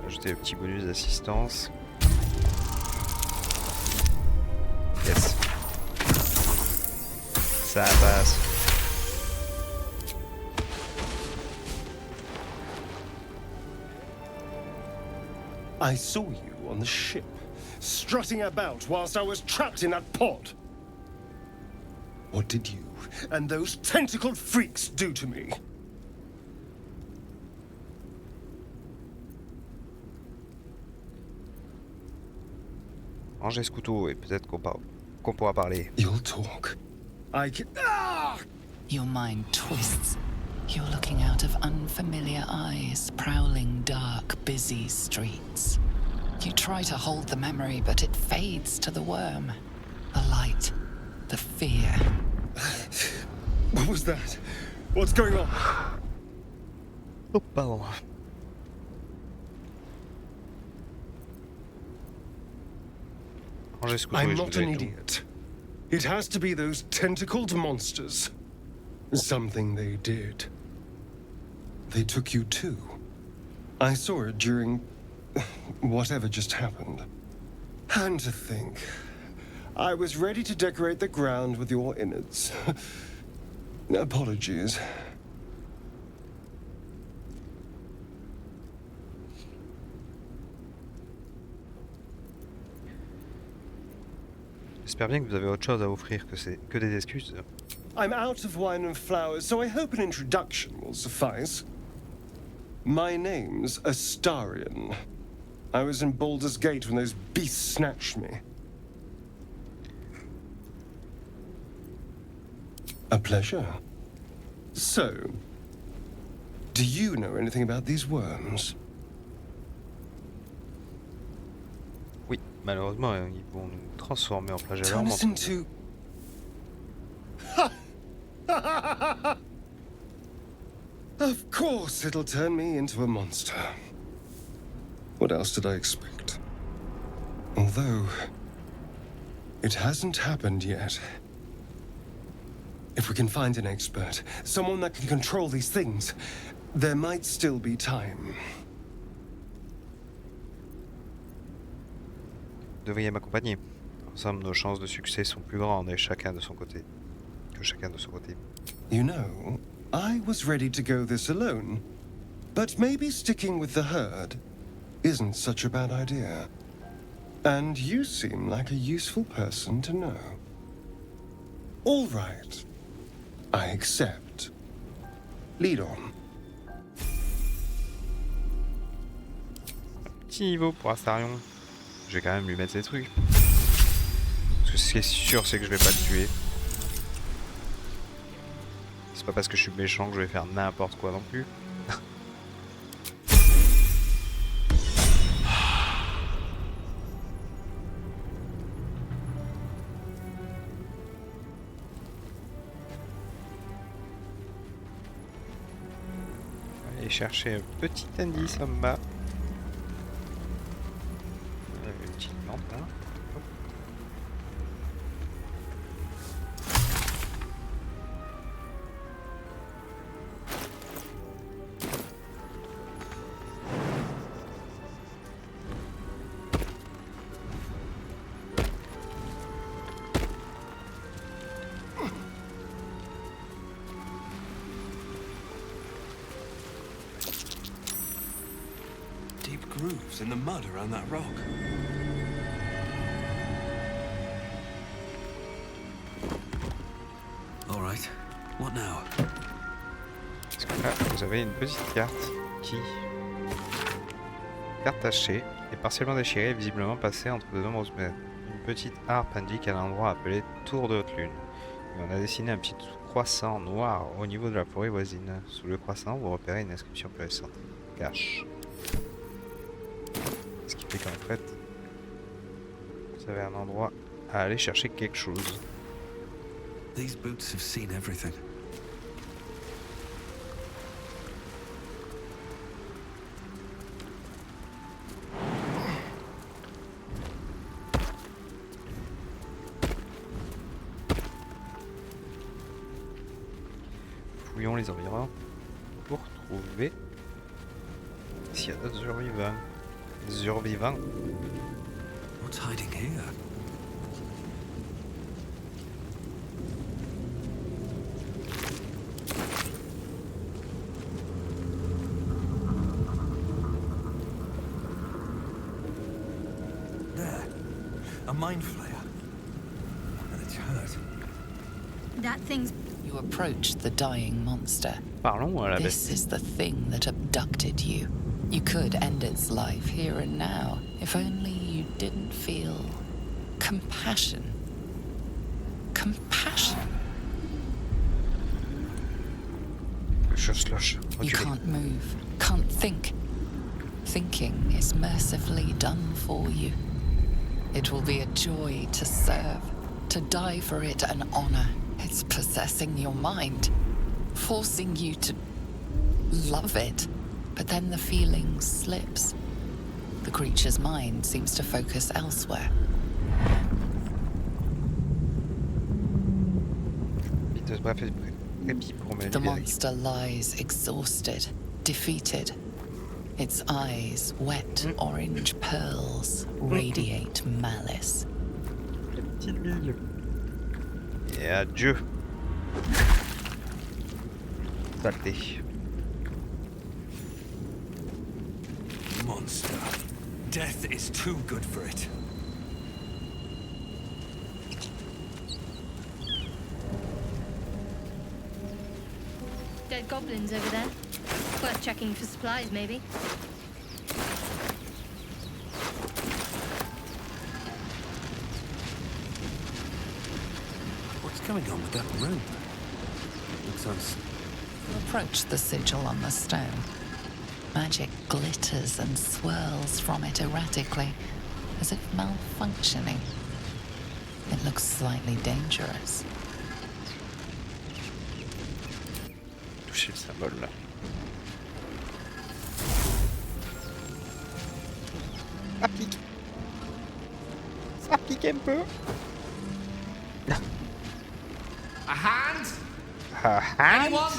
[SPEAKER 1] Ajouter le petit bonus d'assistance. Yes. Ça passe.
[SPEAKER 9] I saw you on the ship, strutting about whilst I was trapped in that pod. What did you and those tentacled freaks do to me?
[SPEAKER 1] Rangez ce couteau et peut-être qu'on pourra parler.
[SPEAKER 9] You'll talk. I can. Ah!
[SPEAKER 5] Your mind twists. You're looking out of unfamiliar eyes, prowling dark, busy streets. You try to hold the memory, but it fades to the worm. The light, the fear.
[SPEAKER 9] What was that? What's going on?
[SPEAKER 1] Oh, pardon. Rangez ce couteau
[SPEAKER 9] I'm
[SPEAKER 1] et je
[SPEAKER 9] not
[SPEAKER 1] vous
[SPEAKER 9] an
[SPEAKER 1] ai tout.
[SPEAKER 9] idiot. It has to be those tentacled monsters. Something they did. They took you too. I saw it during whatever just happened. And to think, I was ready to decorate the ground with your innards. Apologies.
[SPEAKER 1] J'espère bien que vous avez autre chose à offrir que des excuses.
[SPEAKER 9] I'm out of wine and flowers, so I hope an introduction will suffice. My name's Astarion. I was in Baldur's Gate when those beasts snatched me. A pleasure. So, do you know anything about these worms?
[SPEAKER 1] Oui, malheureusement, ils vont nous transformer en flagellants.
[SPEAKER 9] Turn us into... Of course it'll turn me into a monster. What else did I expect? Although, it hasn't happened yet. If we can find an expert, someone that can control these things, there might still be time.
[SPEAKER 1] Vous devriez m'accompagner. Ensemble, nos chances de succès sont plus grandes et chacun de son côté. Que chacun de son côté.
[SPEAKER 9] You know, I was ready to go this alone, but maybe sticking with the herd isn't such a bad idea. And you seem like a useful person to know. All right. I accept. Lead on.
[SPEAKER 1] Petit niveau pour Astarion. Je vais quand même lui mettre ses trucs. Parce que ce qui est sûr, c'est que je vais pas le tuer. C'est pas parce que je suis méchant que je vais faire n'importe quoi non plus. Aller chercher un petit indice en bas. Une petite lampe là. Hop.
[SPEAKER 4] Deep grooves in the mud around that rock. All right. What now?
[SPEAKER 1] Parce que là, vous avez une petite carte qui... Carte tachée et partiellement déchirée et visiblement passée entre de nombreuses mètres. Une petite harpe indique un endroit appelé Tour de Haute Lune. Et on a dessiné un petit croissant noir au niveau de la forêt voisine. Sous le croissant, vous repérez une inscription plus récente. Cache. Ce qui fait qu'en fait, vous avez un endroit à aller chercher quelque chose.
[SPEAKER 4] These boots have seen everything.
[SPEAKER 1] Fouillons les environs pour trouver s'il y a d'autres survivants. Survivants.
[SPEAKER 4] What's hiding here?
[SPEAKER 3] There. A mind flayer. And it's hurt.
[SPEAKER 6] That thing's...
[SPEAKER 5] You approach the dying monster.
[SPEAKER 1] Parlons à la
[SPEAKER 5] This
[SPEAKER 1] bête.
[SPEAKER 5] is the thing that abducted you. You could end its life here and now, if only you didn't feel compassion. Compassion.
[SPEAKER 1] Je slosh.
[SPEAKER 5] You can't move, can't think. Thinking is mercifully done for you. It will be a joy to serve, to die for it an honor. It's possessing your mind, forcing you to love it. But then the feeling slips. The creature's mind seems to focus elsewhere. The monster lies exhausted, defeated. Its eyes, wet orange pearls, radiate malice.
[SPEAKER 1] Et adieu. Saleté.
[SPEAKER 3] Monster. Death is too good for it.
[SPEAKER 6] Dead goblins over there. Worth checking for supplies, maybe.
[SPEAKER 4] What's going on with that rope? Looks
[SPEAKER 5] You approach the sigil on the stone. Magic glitters and swirls from it erratically, as if malfunctioning. It looks slightly dangerous.
[SPEAKER 1] Toucher le symbole là. Ça pique. Ça pique un peu.
[SPEAKER 10] A hand?
[SPEAKER 1] A hand?
[SPEAKER 10] Anyone?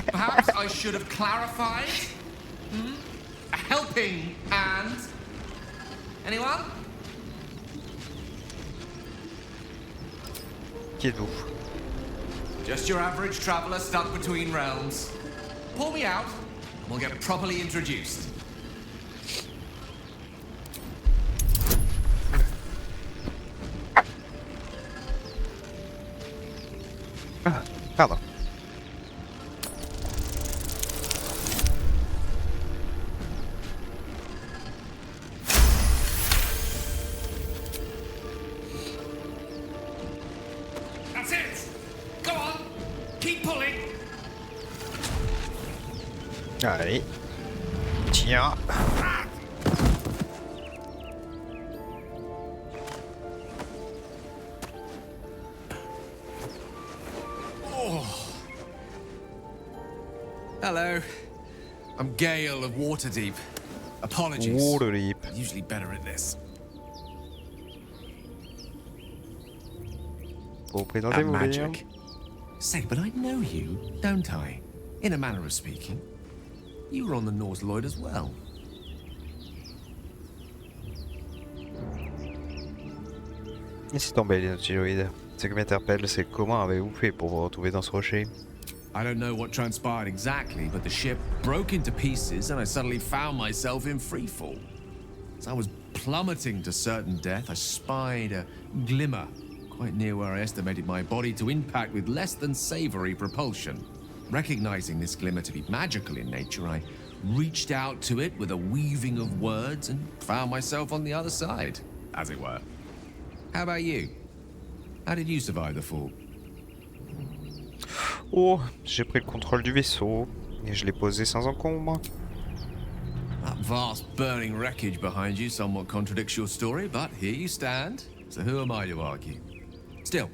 [SPEAKER 10] Perhaps I should have clarified. A helping hand. Anyone?
[SPEAKER 1] Qui êtes-vous?
[SPEAKER 10] Just your average traveler stuck between realms. Pull me out, and we'll get properly introduced.
[SPEAKER 1] Pardon.
[SPEAKER 10] That's it! Go on! Keep pulling!
[SPEAKER 1] Allez. Tiens.
[SPEAKER 10] Hello. I'm Gale of Waterdeep. Apologies.
[SPEAKER 1] Waterdeep.
[SPEAKER 10] I'm usually better at this.
[SPEAKER 1] Vous présentez-vous, William?
[SPEAKER 10] Magic. Say, but I know you, don't I? In a manner of speaking. You were on the Norse Lloyd as well.
[SPEAKER 1] Laissez tomber les nautiloïdes. Ce qui m'interpelle, c'est comment avez-vous fait pour vous retrouver dans ce rocher?
[SPEAKER 10] I don't know what transpired exactly, but the ship broke into pieces and I suddenly found myself in freefall. As I was plummeting to certain death, I spied a glimmer quite near where I estimated my body to impact with less than savory propulsion. Recognizing this glimmer to be magical in nature, I reached out to it with a weaving of words and found myself on the other side, as it were. How about you? How did you survive the fall?
[SPEAKER 1] Oh, j'ai pris le contrôle du vaisseau et je l'ai posé sans encombre.
[SPEAKER 10] That vast burning wreckage behind you somewhat contradicts your story, but here you stand, so who am I to argue? Still,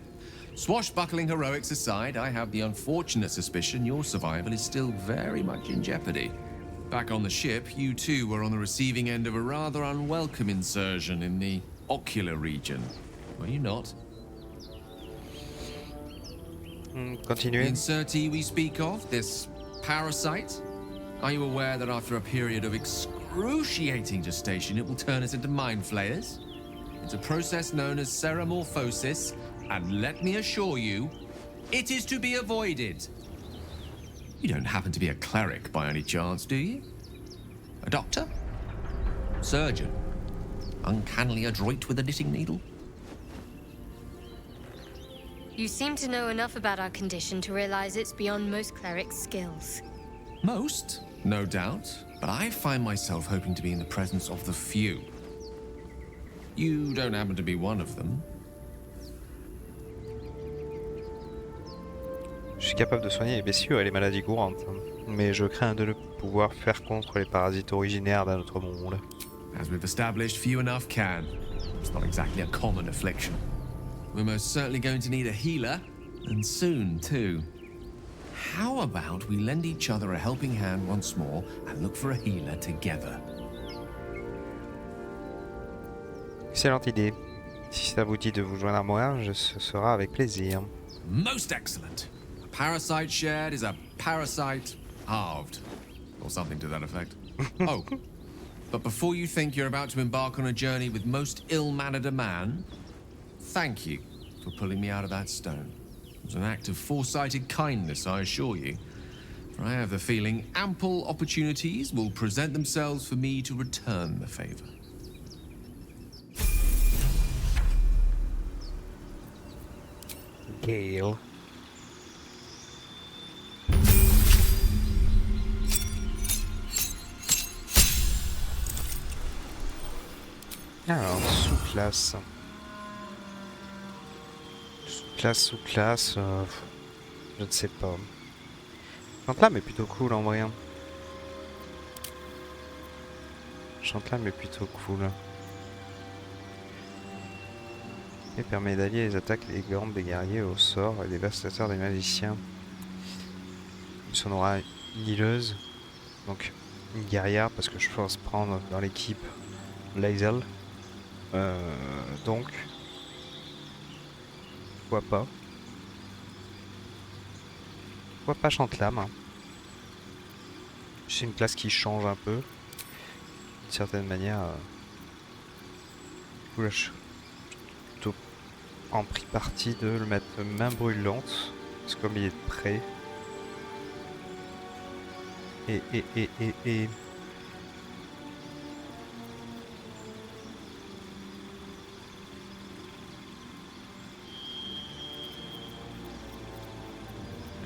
[SPEAKER 10] swashbuckling heroics aside, I have the unfortunate suspicion your survival is still very much in jeopardy. Back on the ship, you too were on the receiving end of a rather unwelcome insertion in the ocular region, were you not? The
[SPEAKER 1] Continuez.
[SPEAKER 10] insertee we speak of, this parasite, are you aware that after a period of excruciating gestation, it will turn us into mind flayers? It's a process known as ceramorphosis, and let me assure you, it is to be avoided. You don't happen to be a cleric by any chance, do you? A doctor? Surgeon? Uncannily adroit with a knitting needle?
[SPEAKER 6] You seem to know enough about our condition to realize it's beyond most clerics' skills.
[SPEAKER 10] Most, no doubt, but I find myself hoping to be in the presence of the few. You don't happen to be one of them.
[SPEAKER 1] Je suis capable de soigner les blessures et les maladies courantes, mais je crains de ne pouvoir faire contre les parasites originaires d'un autre monde.
[SPEAKER 10] As we've established, few enough can. It's not exactly a common affliction. We're most certainly going to need a healer, and soon too. How about we lend each other a helping hand once more and look for a healer together?
[SPEAKER 1] Excellente idée. Si ça vous dit de vous joindre à moi, ce sera avec plaisir.
[SPEAKER 10] Most excellent. A parasite shared is a parasite halved. Or something to that effect. Oh, but before you think you're about to embark on a journey with most ill-mannered a man, thank you for pulling me out of that stone. It was an act of foresighted kindness, I assure you. For I have the feeling ample opportunities will present themselves for me to return the favor.
[SPEAKER 1] Gale. Alors, sous-classe. Sous-classe, je ne sais pas. Chantelam est plutôt cool en vrai. Chantelam est plutôt cool. Et permet d'allier les attaques élégantes des guerriers au sort et dévastateurs des magiciens. Plus on aura une healeuse, donc une guerrière parce que je pense prendre dans l'équipe Lae'zel. Donc pourquoi pas? Pourquoi pas Chantelam, hein. C'est une classe qui change un peu, d'une certaine manière. Du coup, là, je suis plutôt en pris parti de le mettre main brûlante, parce que comme il est prêt. Et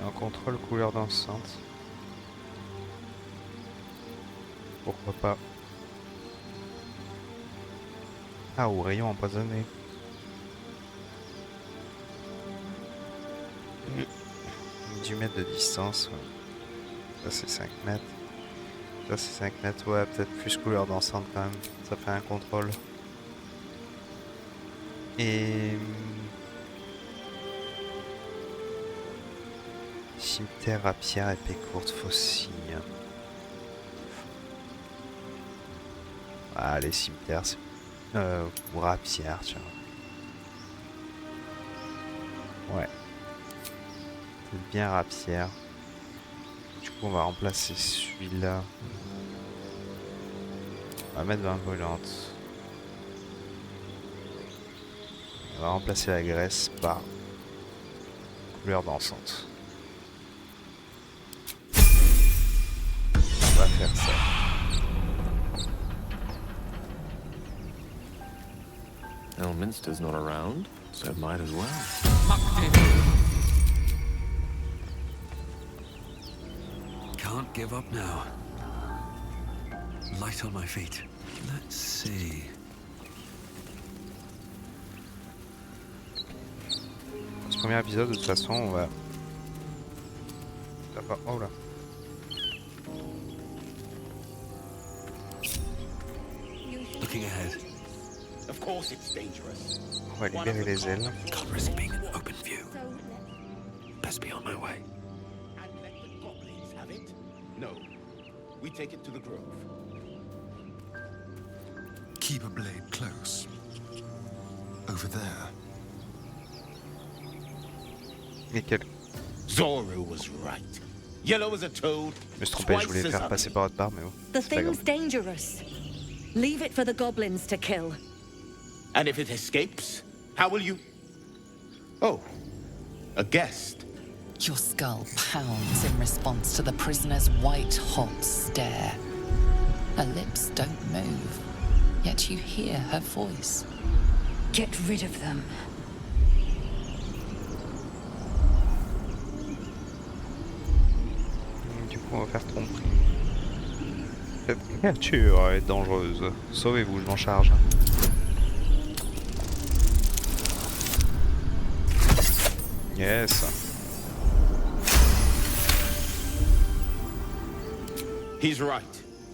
[SPEAKER 1] en contrôle couleur dansante. Pourquoi pas? Ah, ou rayon empoisonné. 10 mètres de distance. Ouais. Ça c'est 5 mètres. Ça c'est 5 mètres. Ouais, peut-être plus couleur dansante quand même. Ça fait un contrôle. Et... cimetière, rapière, épée courte, faucille. Ah, les cimetières, c'est... ou rapière, tiens. Ouais. C'est bien rapière. Du coup, on va remplacer celui-là. On va mettre main brûlante. va remplacer la graisse par couleur dansante. On va faire ça.
[SPEAKER 10] Elminster's not around, so might as well.
[SPEAKER 4] Can't give up now. Light on my feet. Let's see.
[SPEAKER 1] Dans ce premier épisode, de toute façon, on va... Oh là.
[SPEAKER 4] Looking ahead.
[SPEAKER 11] Of course it's dangerous.
[SPEAKER 1] On va libérer les ailes.
[SPEAKER 4] Can't risk being in open view. Best be on my way.
[SPEAKER 11] And let the goblins have it? No. We take it to the grove.
[SPEAKER 8] Keep a blade close. Over there.
[SPEAKER 1] Nickel.
[SPEAKER 11] Zoru was right. Yellow as a toad.
[SPEAKER 1] Je me suis trompé, je voulais
[SPEAKER 11] twice as
[SPEAKER 1] faire passer par autre part, mais bon.
[SPEAKER 12] The
[SPEAKER 1] c'est pas grave.
[SPEAKER 12] thing's dangerous. Leave it for the goblins to kill.
[SPEAKER 11] And if it escapes, how will you... Oh, a guest.
[SPEAKER 5] Your skull pounds in response to the prisoner's white-hot stare. Her lips don't move, yet you hear her voice.
[SPEAKER 7] Get rid of them.
[SPEAKER 1] Du coup, on va faire tromperie. Cette créature est dangereuse. Sauvez-vous, je m'en charge. Yes.
[SPEAKER 11] He's right.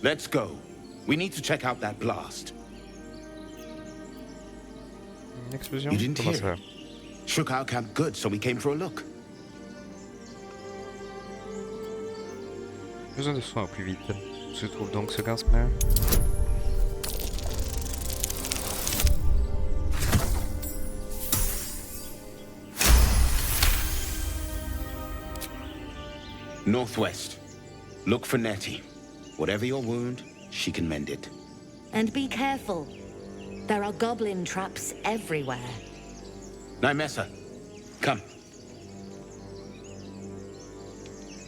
[SPEAKER 11] Let's go. We need to check out that blast.
[SPEAKER 1] Une explosion?
[SPEAKER 11] You didn't
[SPEAKER 1] Comment
[SPEAKER 11] hear
[SPEAKER 1] ça?
[SPEAKER 11] it? Shook our camp good, so we came for a look.
[SPEAKER 1] Besoin de soins au plus vite. Où se trouve donc ce Gunsmere?
[SPEAKER 11] Northwest. Look for Nettie. Whatever your wound, she can mend it.
[SPEAKER 12] And be careful. There are goblin traps everywhere.
[SPEAKER 11] Nymessa, come.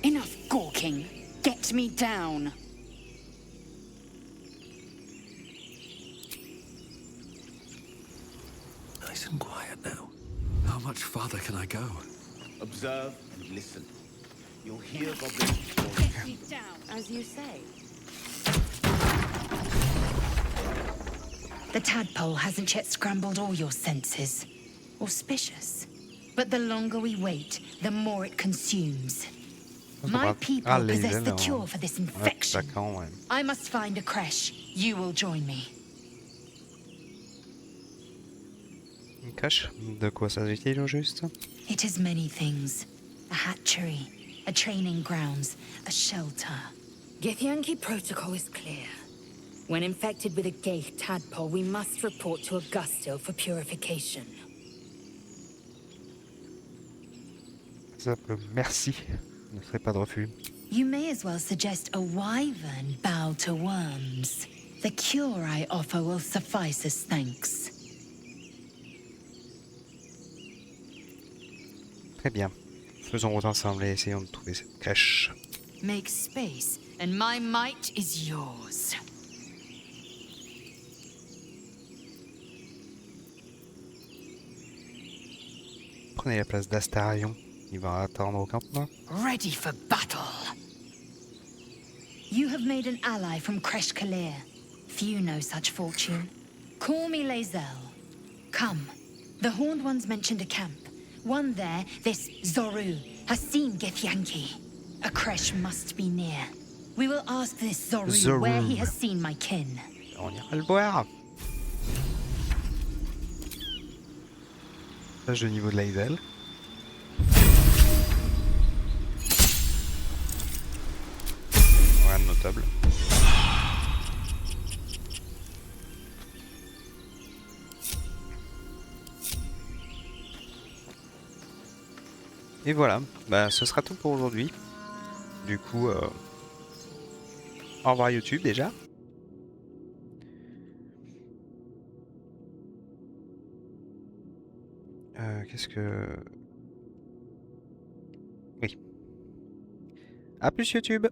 [SPEAKER 7] Enough gawking. Get me down.
[SPEAKER 4] Nice and quiet now. How much farther can I go?
[SPEAKER 11] Observe and listen. You'll hear goblins calling.
[SPEAKER 7] Get me down.
[SPEAKER 12] As you say.
[SPEAKER 7] The tadpole hasn't yet scrambled all your senses. Auspicious. But the longer we wait, the more it consumes. My people possess the cure for this infection. I must find a creche. You will join me.
[SPEAKER 1] Une crèche? De quoi s'agit-il au juste?
[SPEAKER 7] It is many things. A hatchery, a training grounds, a shelter.
[SPEAKER 13] Githyanki protocol is clear. When infected with a Gaith tadpole, we must report to Augusto for purification.
[SPEAKER 1] Simple merci. Ne serait pas de refus.
[SPEAKER 7] You may as well suggest a wyvern bow to worms. The cure I offer will suffice as thanks.
[SPEAKER 1] Très bien. Faisons route ensemble et essayons de trouver cette crèche.
[SPEAKER 7] Make space, and my might is yours.
[SPEAKER 1] Prenez la place d'Astarion. Il va attendre au campement.
[SPEAKER 7] Ready for battle. You have made an ally from Kresh Kalir. Few know such fortune. Call me Lae'zel. Come. The Horned Ones mentioned a camp. One there, this Zoru, has seen Githyanki. A Kresh must be near. We will ask this Zoru where he has seen my kin.
[SPEAKER 1] On ira le voir. Page de niveau de Lae'zel. Rien de notable. Et voilà, bah, ce sera tout pour aujourd'hui. Du coup, au revoir YouTube déjà. Qu'est-ce que... Oui. À plus YouTube!